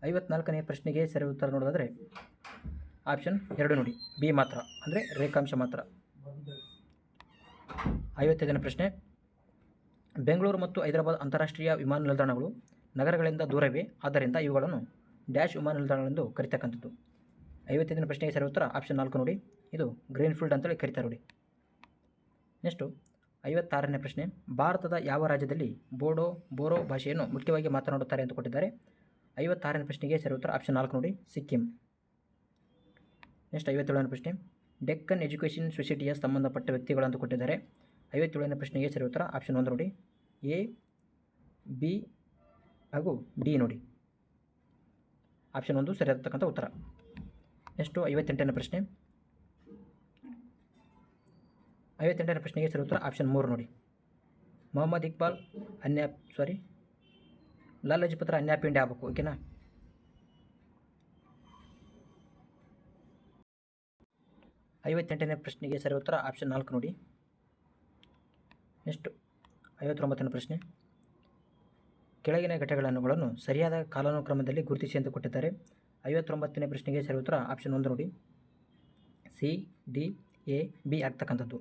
54ನೇ ಪ್ರಶ್ನೆಗೆ ಸರಿ ಉತ್ತರ ನೋಡೋದಾದರೆ ಆಪ್ಷನ್ 2 ನೋಡಿ, ಬಿ ಮಾತ್ರ, ಅಂದರೆ ರೇಖಾಂಶ ಮಾತ್ರ. 55ನೇ ಪ್ರಶ್ನೆ, ಬೆಂಗಳೂರು ಮತ್ತು ಹೈದರಾಬಾದ್ ಅಂತಾರಾಷ್ಟ್ರೀಯ ವಿಮಾನ ನಿಲ್ದಾಣಗಳು ನಗರಗಳಿಂದ ದೂರವೇ, ಆದ್ದರಿಂದ ಇವುಗಳನ್ನು ಡ್ಯಾಶ್ ವಿಮಾನ ನಿಲ್ದಾಣಗಳೆಂದು ಕರೀತಕ್ಕಂಥದ್ದು. 55ನೇ ಪ್ರಶ್ನೆಗೆ ಸರಿ ಉತ್ತರ ಆಪ್ಷನ್ 4 ನೋಡಿ, ಇದು ಗ್ರೀನ್ಫೀಲ್ಡ್ ಅಂತೇಳಿ ಕರೀತಾರೆ ನೋಡಿ. ನೆಕ್ಸ್ಟು 56ನೇ ಪ್ರಶ್ನೆ, ಭಾರತದ ಯಾವ ರಾಜ್ಯದಲ್ಲಿ ಬೋಡೋ ಭಾಷೆಯನ್ನು ಮುಖ್ಯವಾಗಿ ಮಾತನಾಡುತ್ತಾರೆ ಅಂತ ಕೊಟ್ಟಿದ್ದಾರೆ. 56ನೇ ಪ್ರಶ್ನೆಗೆ ಸರಿ ಉತ್ತರ ಆಪ್ಷನ್ 4 ನೋಡಿ, ಸಿಕ್ಕಿಂ. ನೆಕ್ಸ್ಟ್ 57ನೇ ಪ್ರಶ್ನೆ, ಡೆಕ್ಕನ್ ಎಜುಕೇಷನ್ ಸೊಸೈಟಿಯ ಸಂಬಂಧಪಟ್ಟ ವ್ಯಕ್ತಿಗಳು ಅಂತ ಕೊಟ್ಟಿದ್ದಾರೆ. 57ನೇ ಪ್ರಶ್ನೆಗೆ ಸರಿ ಉತ್ತರ ಆಪ್ಷನ್ 1 ನೋಡಿ, ಎ, ಬಿ ಹಾಗೂ ಡಿ ನೋಡಿ. ಆಪ್ಷನ್ 1 ಸರಿಯಾಗಿರ್ತಕ್ಕಂಥ ಉತ್ತರ. ನೆಕ್ಸ್ಟು 58ನೇ ಪ್ರಶ್ನೆ, 58ನೇ ಪ್ರಶ್ನೆಗೆ ಸರಿ ಉತ್ತರ ಆಪ್ಷನ್ 3 ನೋಡಿ, ಮೊಹಮ್ಮದ್ ಇಕ್ಬಾಲ್ ಲಾಲ್ ಲಜಪತ್ ರಾಯ್ ಅನ್ಯಾಪಿಂಡಿ ಆಗಬೇಕು. ಓಕೆನಾ. 58ನೇ ಪ್ರಶ್ನೆಗೆ ಸರಿ ಉತ್ತರ ಆಪ್ಷನ್ 4 ನೋಡಿ. ನೆಕ್ಸ್ಟ್ 59ನೇ ಪ್ರಶ್ನೆ, ಕೆಳಗಿನ ಘಟಕಗಳನ್ನು ಸರಿಯಾದ ಕಾಲಾನುಕ್ರಮದಲ್ಲಿ ಗುರುತಿಸಿ ಅಂತ ಕೊಟ್ಟಿದ್ದಾರೆ. 59ನೇ ಪ್ರಶ್ನೆಗೆ ಸರಿ ಉತ್ತರ ಆಪ್ಷನ್ 1 ನೋಡಿ, ಸಿ, ಡಿ, ಎ, ಬಿ ಆಗ್ತಕ್ಕಂಥದ್ದು.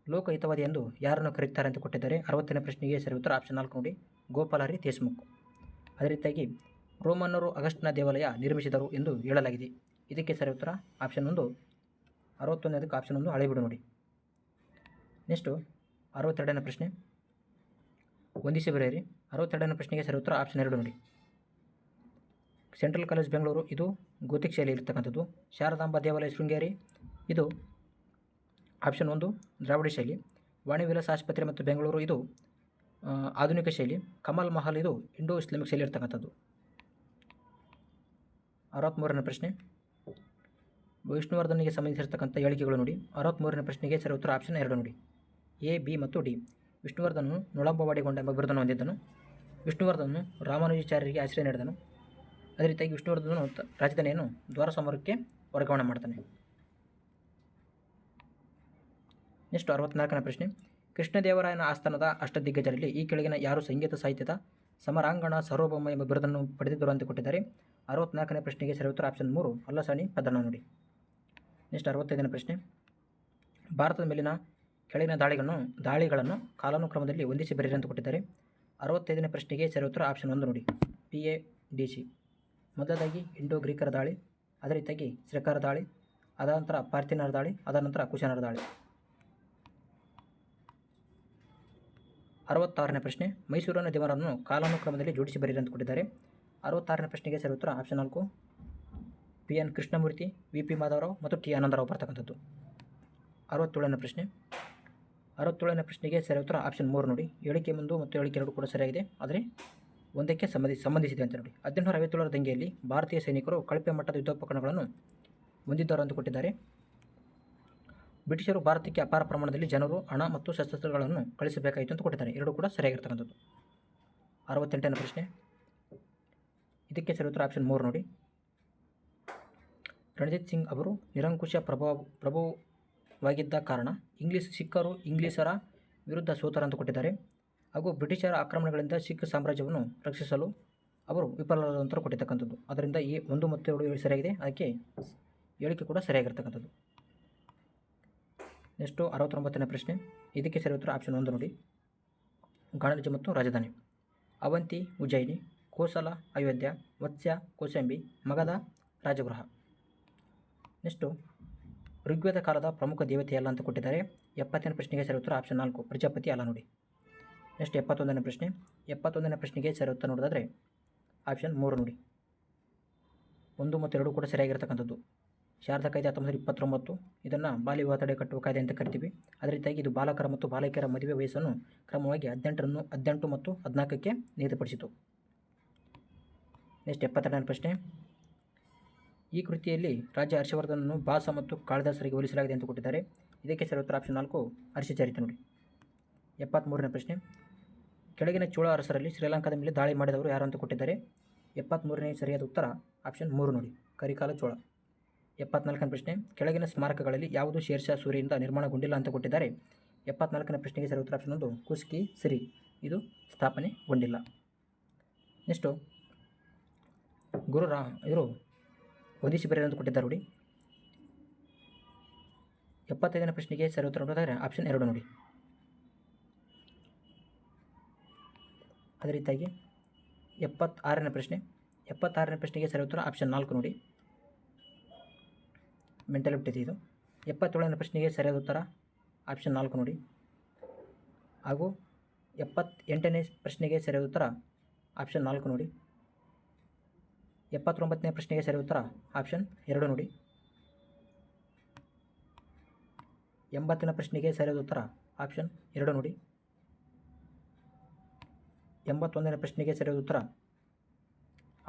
ಲೋಕಹಿತವಾದಿ ಎಂದು ಯಾರನ್ನು ಕರೆಯುತ್ತಾರೆ ಅಂತ ಕೊಟ್ಟಿದ್ದಾರೆ. 60ನೇ ಪ್ರಶ್ನೆಗೆ ಸರಿ ಉತ್ತರ ಆಪ್ಷನ್ 4 ನೋಡಿ, ಗೋಪಾಲಹರಿ ದೇಶಮುಖ್. ಅದೇ ರೀತಿಯಾಗಿ ರೋಮನ್ನರು ಅಗಸ್ಟ್ನ ದೇವಾಲಯ ನಿರ್ಮಿಸಿದರು ಎಂದು ಹೇಳಲಾಗಿದೆ. ಇದಕ್ಕೆ ಸರಿ ಉತ್ತರ ಆಪ್ಷನ್ 1. 61ನೇದಕ್ಕೆ ಆಪ್ಷನ್ 1 ಹಳೆಬಿಡು ನೋಡಿ. ನೆಕ್ಸ್ಟು 62ನೇ ಪ್ರಶ್ನೆ, ಹೊಂದಿಸಿ ಬರೆಯಿರಿ. 62ನೇ ಪ್ರಶ್ನೆಗೆ ಸರಿ ಉತ್ತರ ಆಪ್ಷನ್ 2 ನೋಡಿ, ಸೆಂಟ್ರಲ್ ಕಾಲೇಜ್ ಬೆಂಗಳೂರು, ಇದು ಗೋತಿಕ್ ಶೈಲಿ ಇರ್ತಕ್ಕಂಥದ್ದು. ಶಾರದಾಂಬಾ ದೇವಾಲಯ ಶೃಂಗೇರಿ, ಇದು ಆಪ್ಷನ್ 1 ದ್ರಾವಿಡ ಶೈಲಿ. ವಾಣಿ ವಿಲಾಸ ಆಸ್ಪತ್ರೆ ಮತ್ತು ಬೆಂಗಳೂರು, ಇದು ಆಧುನಿಕ ಶೈಲಿ. ಕಮಲ್ ಮಹಲ್, ಇದು ಇಂಡೋ ಇಸ್ಲಾಮಿಕ್ ಶೈಲಿ ಇರ್ತಕ್ಕಂಥದ್ದು. 63ನೇ ಪ್ರಶ್ನೆ, ವಿಷ್ಣುವರ್ಧನ್ಗೆ ಸಂಬಂಧಿಸಿರ್ತಕ್ಕಂಥ ಹೇಳಿಕೆಗಳು ನೋಡಿ. 63ನೇ ಪ್ರಶ್ನೆಗೆ ಸರಿ ಉತ್ತರ ಆಪ್ಷನ್ 2 ನೋಡಿ, ಎ, ಬಿ ಮತ್ತು ಡಿ. ವಿಷ್ಣುವರ್ಧನನು ನೊಳಂಬವಾಡಿಗೊಂಡ ಎಂಬ ಬಿರುದನ್ನು ಹೊಂದಿದ್ದನು. ವಿಷ್ಣುವರ್ಧನನು ರಾಮಾನುಜಾಚಾರ್ಯರಿಗೆ ಆಶ್ರಯ ನೀಡಿದನು. ಅದೇ ರೀತಿಯಾಗಿ ವಿಷ್ಣುವರ್ಧನನು ರಾಜಧಾನಿಯನ್ನು ದ್ವಾರಸಮರಕ್ಕೆ ವರ್ಗಾವಣೆ ಮಾಡ್ತಾನೆ. ನೆಕ್ಸ್ಟ್ 64ನೇ ಪ್ರಶ್ನೆ, ಕೃಷ್ಣದೇವರಾಯನ ಆಸ್ಥಾನದ ಅಷ್ಟದಿಗ್ಗಜರಲ್ಲಿ ಈ ಕೆಳಗಿನ ಯಾರು ಸಂಗೀತ ಸಾಹಿತ್ಯದ ಸಮರಾಂಗಣ ಸಾರ್ವಭೌಮ ಎಂಬ ಬಿರುದನ್ನು ಪಡೆದಿದ್ದರು ಅಂತ ಕೊಟ್ಟಿದ್ದಾರೆ. 64ನೇ ಪ್ರಶ್ನೆಗೆ ಸರಿ ಉತ್ತರ ಆಪ್ಷನ್ 3 ಅಲ್ಲಸಾನಿ ಪದಣ್ಣ ನೋಡಿ. ನೆಕ್ಸ್ಟ್ 65ನೇ ಪ್ರಶ್ನೆ, ಭಾರತದ ಮೇಲಿನ ಕೆಳಗಿನ ದಾಳಿಗಳನ್ನು ಕಾಲಾನುಕ್ರಮದಲ್ಲಿ ಹೊಂದಿಸಿ ಬರೆಯಿರಿ ಅಂತ ಕೊಟ್ಟಿದ್ದಾರೆ. 65ನೇ ಪ್ರಶ್ನೆಗೆ ಸರಿ ಉತ್ತರ ಆಪ್ಷನ್ 1 ನೋಡಿ, PADC. ಮೊದಲಾಗಿ ಇಂಡೋ ಗ್ರೀಕರ ದಾಳಿ, ಅದೇ ರೀತಿಯಾಗಿ ಶ್ರೀಕರ ದಾಳಿ, ಅದಾನಂತರ ಪಾರ್ಥಿನರ ದಾಳಿ, ಅದಾನಂತರ ಕುಶಾನರ ದಾಳಿ. 66ನೇ ಪ್ರಶ್ನೆ, ಮೈಸೂರಿನ ದಿವಾನರನ್ನು ಕಾಲಾನುಕ್ರಮದಲ್ಲಿ ಜೋಡಿಸಿ ಬರೆಯಿರಿ ಅಂತ ಕೊಟ್ಟಿದ್ದಾರೆ. 66ನೇ ಪ್ರಶ್ನೆಗೆ ಸರಿ ಉತ್ತರ option 4 PN Krishnamurthy, VP Madhavrao ಮತ್ತು T ಆನಂದರಾವ್ ಬರ್ತಕ್ಕಂಥದ್ದು. 67ನೇ ಪ್ರಶ್ನೆ, 67ನೇ ಪ್ರಶ್ನೆಗೆ ಸರಿ ಉತ್ತರ ಆಪ್ಷನ್ 3 ನೋಡಿ, ಹೇಳಿಕೆ 1 ಮತ್ತು ಹೇಳಿಕೆ 2 ಕೂಡ ಸರಿಯಾಗಿದೆ, ಆದರೆ ಒಂದಕ್ಕೆ ಸಂಬಂಧಿಸಿದೆ ಅಂತ ನೋಡಿ. 1857ರ ದಂಗೆಯಲ್ಲಿ ಭಾರತೀಯ ಸೈನಿಕರು ಕಳಪೆ ಮಟ್ಟದ ಯುದ್ಧೋಪಕರಣಗಳನ್ನು ಹೊಂದಿದ್ದರು ಅಂತ ಕೊಟ್ಟಿದ್ದಾರೆ. ಬ್ರಿಟಿಷರು ಭಾರತಕ್ಕೆ ಅಪಾರ ಪ್ರಮಾಣದಲ್ಲಿ ಜನರು, ಹಣ ಮತ್ತು ಶಸ್ತ್ರಾಸ್ತ್ರಗಳನ್ನು ಕಳಿಸಬೇಕಾಯಿತು ಅಂತ ಕೊಟ್ಟಿದ್ದಾರೆ. 2 ಕೂಡ ಸರಿಯಾಗಿರ್ತಕ್ಕಂಥದ್ದು. 68ನೇ ಪ್ರಶ್ನೆ, ಇದಕ್ಕೆ ಸರಿ ಉತ್ತರ ಆಪ್ಷನ್ 3 ನೋಡಿ, ರಣಜಿತ್ ಸಿಂಗ್ ಅವರು ನಿರಂಕುಶ ಪ್ರಭುವಾಗಿದ್ದ ಕಾರಣ ಸಿಖ್ಖರು ಇಂಗ್ಲಿಷರ ವಿರುದ್ಧ ಸೋತರು ಅಂತ ಕೊಟ್ಟಿದ್ದಾರೆ. ಹಾಗೂ ಬ್ರಿಟಿಷರ ಆಕ್ರಮಣಗಳಿಂದ ಸಿಖ್ ಸಾಮ್ರಾಜ್ಯವನ್ನು ರಕ್ಷಿಸಲು ಅವರು ವಿಫಲರಾದಂತರ ಕೊಟ್ಟಿರ್ತಕ್ಕಂಥದ್ದು. ಅದರಿಂದ ಈ 1 ಮತ್ತು 2 ಸರಿಯಾಗಿದೆ, ಅದಕ್ಕೆ ಹೇಳಿಕೆ ಕೂಡ ಸರಿಯಾಗಿರ್ತಕ್ಕಂಥದ್ದು. ನೆಕ್ಸ್ಟು 69ನೇ ಪ್ರಶ್ನೆ, ಇದಕ್ಕೆ ಸರಿ ಉತ್ತರ ಆಪ್ಷನ್ 1 ನೋಡಿ, ಗಣರಾಜ್ಯ ಮತ್ತು ರಾಜಧಾನಿ. ಅವಂತಿ ಉಜ್ಜಯಿನಿ, ಕೋಸಲ ಅಯೋಧ್ಯ, ವತ್ಸ್ಯ ಕೋಸಂಬಿ, ಮಗಧ ರಾಜಗೃಹ. ನೆಕ್ಸ್ಟು ಋಗ್ವೇದ ಕಾಲದ ಪ್ರಮುಖ ದೇವತೆ ಅಲ್ಲ ಅಂತ ಕೊಟ್ಟಿದ್ದಾರೆ. 70ನೇ ಪ್ರಶ್ನೆಗೆ ಸರಿ ಉತ್ತರ ಆಪ್ಷನ್ 4 ಪ್ರಜಾಪತಿ ಅಲ್ಲ ನೋಡಿ. ನೆಕ್ಸ್ಟ್ 71ನೇ ಪ್ರಶ್ನೆ, 71ನೇ ಪ್ರಶ್ನೆಗೆ ಸರಿ ಉತ್ತರ ನೋಡೋದಾದರೆ ಆಪ್ಷನ್ 3 ನೋಡಿ, 1 ಮತ್ತು 2 ಕೂಡ ಸರಿಯಾಗಿರ್ತಕ್ಕಂಥದ್ದು. ಶಾರದಾ ಕಾಯ್ದೆ 1929, ಇದನ್ನು ಬಾಲ್ಯ ವಿವಾಹ ತಡೆ ಕಟ್ಟುವ ಕಾಯ್ದೆ ಅಂತ ಕರಿತೀವಿ. ಅದೇ ರೀತಿಯಾಗಿ ಇದು ಬಾಲಕರ ಮತ್ತು ಬಾಲಕಿಯರ ಮದುವೆ ವಯಸ್ಸನ್ನು ಕ್ರಮವಾಗಿ 18 ಮತ್ತು 14ಕ್ಕೆ ನಿಗದಿಪಡಿಸಿತು. ನೆಕ್ಸ್ಟ್ 72ನೇ ಪ್ರಶ್ನೆ, ಈ ಕೃತಿಯಲ್ಲಿ ರಾಜ ಹರ್ಷವರ್ಧನನ್ನು ಭಾಸ ಮತ್ತು ಕಾಳಿದಾಸರಿಗೆ ಹೋಲಿಸಲಾಗಿದೆ ಎಂದು ಕೊಟ್ಟಿದ್ದಾರೆ. ಇದಕ್ಕೆ ಸರಿ ಉತ್ತರ ಆಪ್ಷನ್ 4 ಹರ್ಷಚರಿತೆ ನೋಡಿ. 73ನೇ ಪ್ರಶ್ನೆ, ಕೆಳಗಿನ ಚೋಳ ಅರಸರಲ್ಲಿ ಶ್ರೀಲಂಕಾದ ಮೇಲೆ ದಾಳಿ ಮಾಡಿದವರು ಯಾರು ಅಂತ ಕೊಟ್ಟಿದ್ದಾರೆ. 73ನೇ ಸರಿಯಾದ ಉತ್ತರ ಆಪ್ಷನ್ 3 ನೋಡಿ, ಕರಿಕಾಲ ಚೋಳ. 74ನೇ ಪ್ರಶ್ನೆ, ಕೆಳಗಿನ ಸ್ಮಾರಕಗಳಲ್ಲಿ ಯಾವುದು ಶೇರ್ಷಾ ಸೂರಿಯಿಂದ ನಿರ್ಮಾಣಗೊಂಡಿಲ್ಲ ಅಂತ ಕೊಟ್ಟಿದ್ದಾರೆ. 74ನೇ ಪ್ರಶ್ನೆಗೆ ಸರಿ ಉತ್ತರ ಆಪ್ಷನ್ 1 ಕುಸ್ಕಿ ಸಿರಿ, ಇದು ಸ್ಥಾಪನೆಗೊಂಡಿಲ್ಲ. ನೆಕ್ಸ್ಟು ಇವರು ಹೊಂದಿಸಿ ಬರೆಯಲು ಅಂತ ಕೊಟ್ಟಿದ್ದಾರೆ ನೋಡಿ. 75ನೇ ಪ್ರಶ್ನೆಗೆ ಸರಿ ಉತ್ತರ ನೋಡಿದರೆ ಆಪ್ಷನ್ 2 ನೋಡಿ. ಅದೇ ರೀತಿಯಾಗಿ 76ನೇ ಪ್ರಶ್ನೆಗೆ ಸರಿ ಉತ್ತರ ಆಪ್ಷನ್ 4 ನೋಡಿ. ಮೆಂಟಲಿಟಿ ಇದು. 77ನೇ ಪ್ರಶ್ನೆಗೆ ಸರಿಯಾದ ಉತ್ತರ ಆಪ್ಷನ್ 4 ನೋಡಿ. ಹಾಗೂ 78ನೇ ಪ್ರಶ್ನೆಗೆ ಸರಿಯಾದ ಉತ್ತರ ಆಪ್ಷನ್ 4 ನೋಡಿ. 79ನೇ ಪ್ರಶ್ನೆಗೆ ಸರಿ ಉತ್ತರ ಆಪ್ಷನ್ 2 ನೋಡಿ. 80ನೇ ಪ್ರಶ್ನೆಗೆ ಸರಿಯಾದ ಉತ್ತರ ಆಪ್ಷನ್ 2 ನೋಡಿ. 81ನೇ ಪ್ರಶ್ನೆಗೆ ಸರಿಯಾದ ಉತ್ತರ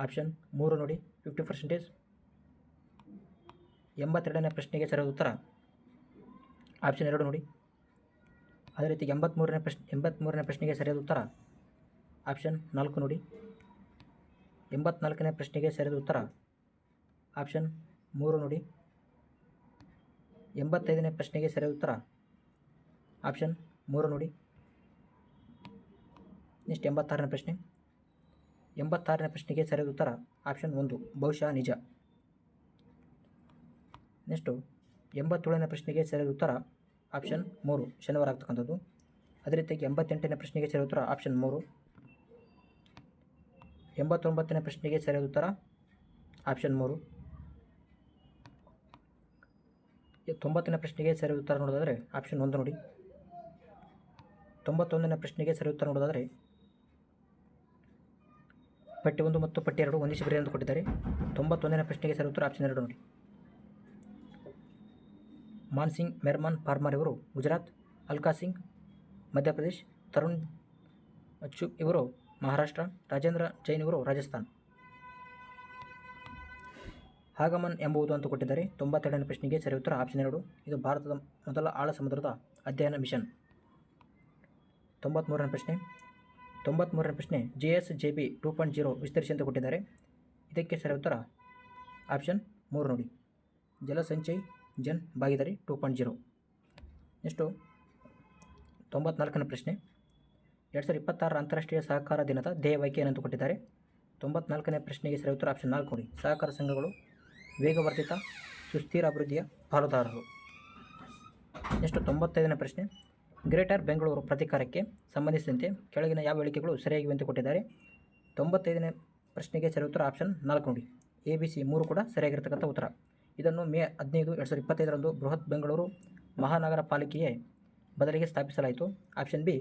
ಆಪ್ಷನ್ 3 ನೋಡಿ, 50%. 82ನೇ ಪ್ರಶ್ನೆಗೆ ಸರಿಯಾದ ಉತ್ತರ ಆಪ್ಷನ್ 2 ನೋಡಿ. ಅದೇ ರೀತಿ 83ನೇ ಪ್ರಶ್ನೆಗೆ ಸರಿಯಾದ ಉತ್ತರ ಆಪ್ಷನ್ 4 ನೋಡಿ. 84ನೇ ಪ್ರಶ್ನೆಗೆ ಸರಿಯಾದ ಉತ್ತರ ಆಪ್ಷನ್ 3 ನೋಡಿ. 85ನೇ ಪ್ರಶ್ನೆಗೆ ಸರಿಯಾದ ಉತ್ತರ ಆಪ್ಷನ್ 3 ನೋಡಿ. ನೆಕ್ಸ್ಟ್ 86ನೇ ಪ್ರಶ್ನೆ. 86ನೇ ಪ್ರಶ್ನೆಗೆ ಸರಿಯಾದ ಉತ್ತರ ಆಪ್ಷನ್ 1 ಬಹುಶಃ ನಿಜ. ನೆಕ್ಸ್ಟು 87ನೇ ಪ್ರಶ್ನೆಗೆ ಸರಿಯಾದ ಉತ್ತರ ಆಪ್ಷನ್ 3 ಶನಿವಾರ ಆಗ್ತಕ್ಕಂಥದ್ದು. ಅದೇ ರೀತಿಯಾಗಿ 88ನೇ ಪ್ರಶ್ನೆಗೆ ಸರಿಯಾದ ಉತ್ತರ ಆಪ್ಷನ್ 3. 89ನೇ ಪ್ರಶ್ನೆಗೆ ಸರಿಯಾದ ಉತ್ತರ ಆಪ್ಷನ್ 3. 90ನೇ ಪ್ರಶ್ನೆಗೆ ಸರಿಯಾದ ಉತ್ತರ ನೋಡೋದಾದರೆ ಆಪ್ಷನ್ 1 ನೋಡಿ. 91ನೇ ಪ್ರಶ್ನೆಗೆ ಸರಿಯಾದ ಉತ್ತರ ನೋಡೋದಾದರೆ ಪಟ್ಟಿ 1 ಮತ್ತು ಪಟ್ಟಿ 2 ಹೊಂದಿಸಿ ಬರೆಯಿರಿ ಎಂದು ಕೊಟ್ಟಿದ್ದಾರೆ. 91ನೇ ಪ್ರಶ್ನೆಗೆ ಸರಿಯಾದ ಉತ್ತರ ಆಪ್ಷನ್ 2 ನೋಡಿ. ಮಾನ್ಸಿಂಗ್ ಮೆರ್ಮನ್ ಪಾರ್ಮರ್ ಇವರು ಗುಜರಾತ್, ಅಲ್ಕಾ ಸಿಂಗ್ ಮಧ್ಯಪ್ರದೇಶ್, ತರುಣ್ ಚುಗ್ ಇವರು ಮಹಾರಾಷ್ಟ್ರ, ರಾಜೇಂದ್ರ ಜೈನ್ ಇವರು ರಾಜಸ್ಥಾನ್. ಆಗಮನ್ ಎಂಬುದು ಅಂತ ಕೊಟ್ಟಿದ್ದಾರೆ. 92ನೇ ಪ್ರಶ್ನೆಗೆ ಸರಿ ಉತ್ತರ ಆಪ್ಷನ್ 2. ಇದು ಭಾರತದ ಮೊದಲ ಆಳ ಸಮುದ್ರದ ಅಧ್ಯಯನ ಮಿಷನ್. 93ನೇ ಪ್ರಶ್ನೆ JSJB 2.0 ವಿಸ್ತರಿಸಿ ಅಂತ ಕೊಟ್ಟಿದ್ದಾರೆ. ಇದಕ್ಕೆ ಸರಿ ಉತ್ತರ ಆಪ್ಷನ್ 3 ನೋಡಿ, ಜಲಸಂಚಯ್ ಜನ್ ಭಾಗಿದಾರಿ 2.0. ನೆಕ್ಸ್ಟು 94ನೇ ಪ್ರಶ್ನೆ, 2026 ಅಂತಾರಾಷ್ಟ್ರೀಯ ಸಹಕಾರ ದಿನದ ಧ್ಯೇಯವಾಕ್ಯ ಏನಂತ ಕೊಟ್ಟಿದ್ದಾರೆ. 94ನೇ ಪ್ರಶ್ನೆಗೆ ಸರಿ ಉತ್ತರ ಆಪ್ಷನ್ 4 ನೋಡಿ, ಸಹಕಾರ ಸಂಘಗಳು ವೇಗವರ್ಧಿತ ಸುಸ್ಥಿರ ಅಭಿವೃದ್ಧಿಯ ಪಾಲುದಾರರು. ನೆಕ್ಸ್ಟ್ 95ನೇ ಪ್ರಶ್ನೆ, ಗ್ರೇಟರ್ ಬೆಂಗಳೂರು ಪ್ರಾಧಿಕಾರಕ್ಕೆ ಸಂಬಂಧಿಸಿದಂತೆ ಕೆಳಗಿನ ಯಾವ ಹೇಳಿಕೆಗಳು ಸರಿಯಾಗಿವೆ ಅಂತ ಕೊಟ್ಟಿದ್ದಾರೆ. 95ನೇ ಪ್ರಶ್ನೆಗೆ ಸರಿ ಉತ್ತರ ಆಪ್ಷನ್ 4 ನೋಡಿ, ABC 3 ಕೂಡ ಸರಿಯಾಗಿರ್ತಕ್ಕಂಥ ಉತ್ತರ. ಇದನ್ನು ಮೇ 15, 2025ರಂದು ಬೃಹತ್ ಬೆಂಗಳೂರು ಮಹಾನಗರ ಪಾಲಿಕೆಯ ಬದಲಿಗೆ ಸ್ಥಾಪಿಸಲಾಯಿತು. ಆಪ್ಷನ್ ಬಿ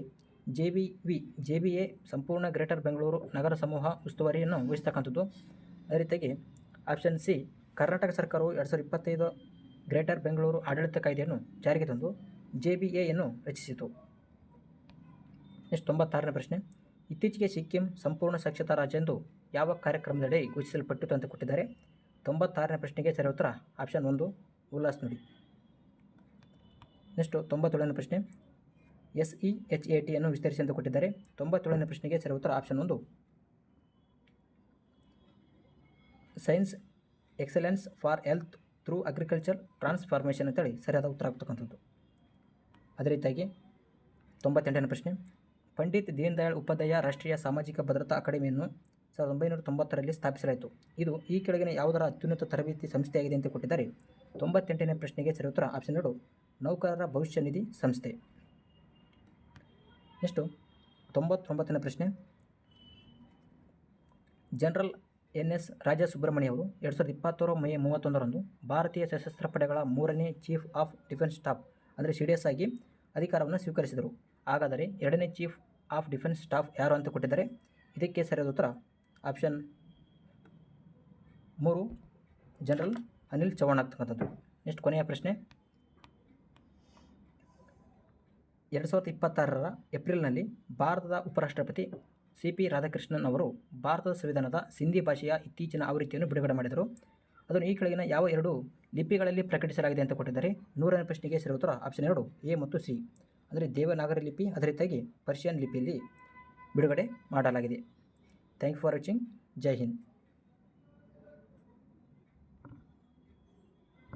JBA ಸಂಪೂರ್ಣ ಗ್ರೇಟರ್ ಬೆಂಗಳೂರು ನಗರ ಸಮೂಹ ಉಸ್ತುವಾರಿಯನ್ನು ವಹಿಸ್ತಕ್ಕಂಥದ್ದು. ಅದೇ ರೀತಿಯಾಗಿ ಆಪ್ಷನ್ ಸಿ ಕರ್ನಾಟಕ ಸರ್ಕಾರವು 2025 ಗ್ರೇಟರ್ ಬೆಂಗಳೂರು ಆಡಳಿತ ಕಾಯ್ದೆಯನ್ನು ಜಾರಿಗೆ ತಂದು JBAಯನ್ನು ರಚಿಸಿತು. ನೆಕ್ಸ್ಟ್ 96ನೇ ಪ್ರಶ್ನೆ, ಇತ್ತೀಚೆಗೆ ಸಿಕ್ಕಿಂ ಸಂಪೂರ್ಣ ಸಾಕ್ಷರತಾ ರಾಜ್ಯ ಎಂದು ಯಾವ ಕಾರ್ಯಕ್ರಮದಡಿ ಘೋಷಿಸಲ್ಪಟ್ಟಿತು ಅಂತ ಕೊಟ್ಟಿದ್ದಾರೆ. 96ನೇ ಪ್ರಶ್ನೆಗೆ ಸರಿ ಉತ್ತರ ಆಪ್ಷನ್ 1 ಉಲ್ಲಾಸ್ ನೋಡಿ. ನೆಕ್ಸ್ಟು 97ನೇ ಪ್ರಶ್ನೆ, SEHAT ಅನ್ನು ವಿಸ್ತರಿಸಿ ಅಂತ ಕೊಟ್ಟಿದ್ದಾರೆ. 97ನೇ ಪ್ರಶ್ನೆಗೆ ಸರಿ ಉತ್ತರ option 1 science excellence for health through agriculture transformation ಅಂತೇಳಿ ಸರಿಯಾದ ಉತ್ತರ ಆಗ್ತಕ್ಕಂಥದ್ದು. ಅದೇ ರೀತಿಯಾಗಿ 98ನೇ ಪ್ರಶ್ನೆ, ಪಂಡಿತ್ ದೀನ್ ದಯಾಳ್ ಉಪಾಧ್ಯಾಯ ರಾಷ್ಟ್ರೀಯ ಸಾಮಾಜಿಕ ಭದ್ರತಾ ಅಕಾಡೆಮಿಯನ್ನು 1990ರಲ್ಲಿ ಸ್ಥಾಪಿಸಲಾಯಿತು. ಇದು ಈ ಕೆಳಗಿನ ಯಾವುದರ ಅತ್ಯುನ್ನತ ತರಬೇತಿ ಸಂಸ್ಥೆಯಾಗಿದೆ ಅಂತ ಕೊಟ್ಟಿದ್ದಾರೆ. 98ನೇ ಪ್ರಶ್ನೆಗೆ ಸರಿ ಉತ್ತರ ಆಪ್ಷನ್ 2 ನೌಕರರ ಭವಿಷ್ಯ ನಿಧಿ ಸಂಸ್ಥೆ. ನೆಕ್ಸ್ಟು 99ನೇ ಪ್ರಶ್ನೆ, ಜನರಲ್ NS ರಾಜಾ ಸುಬ್ರಹ್ಮಣ್ಯ ಅವರು 2026 ಮೇ 31ರಂದು ಭಾರತೀಯ ಸಶಸ್ತ್ರ ಪಡೆಗಳ 3ನೇ ಚೀಫ್ ಆಫ್ ಡಿಫೆನ್ಸ್ ಸ್ಟಾಫ್ ಅಂದರೆ CDS ಆಗಿ ಅಧಿಕಾರವನ್ನು ಸ್ವೀಕರಿಸಿದರು. ಹಾಗಾದರೆ 2ನೇ ಚೀಫ್ ಆಫ್ ಡಿಫೆನ್ಸ್ ಸ್ಟಾಫ್ ಯಾರು ಅಂತ ಕೊಟ್ಟಿದ್ದಾರೆ. ಇದಕ್ಕೆ ಸರಿಯಾದ ಉತ್ತರ ಆಪ್ಷನ್ 3 ಜನರಲ್ ಅನಿಲ್ ಚೌಹಾಣ್ ಆಗ್ತಕ್ಕಂಥದ್ದು. ನೆಕ್ಸ್ಟ್ ಕೊನೆಯ ಪ್ರಶ್ನೆ, 2026 ಏಪ್ರಿಲ್ನಲ್ಲಿ ಭಾರತದ ಉಪರಾಷ್ಟ್ರಪತಿ CP ರಾಧಾಕೃಷ್ಣನ್ ಅವರು ಭಾರತದ ಸಂವಿಧಾನದ ಸಿಂಧಿ ಭಾಷೆಯ ಇತ್ತೀಚಿನ ಆವೃತ್ತಿಯನ್ನು ಬಿಡುಗಡೆ ಮಾಡಿದರು. ಅದನ್ನು ಈ ಕೆಳಗಿನ ಯಾವ 2 ಲಿಪಿಗಳಲ್ಲಿ ಪ್ರಕಟಿಸಲಾಗಿದೆ ಅಂತ ಕೊಟ್ಟಿದ್ದಾರೆ. 100ನೇ ಪ್ರಶ್ನೆಗೆ ಸರಿ ಉತ್ತರ ಆಪ್ಷನ್ 2 ಎ ಮತ್ತು ಸಿ. ಅಂದರೆ ದೇವನಾಗರಿ ಲಿಪಿ ಅದೇ ರೀತಿಯಾಗಿ ಪರ್ಷಿಯನ್ ಲಿಪಿಯಲ್ಲಿ ಬಿಡುಗಡೆ ಮಾಡಲಾಗಿದೆ. Thank you for watching. ಜೈ ಹಿಂದ್.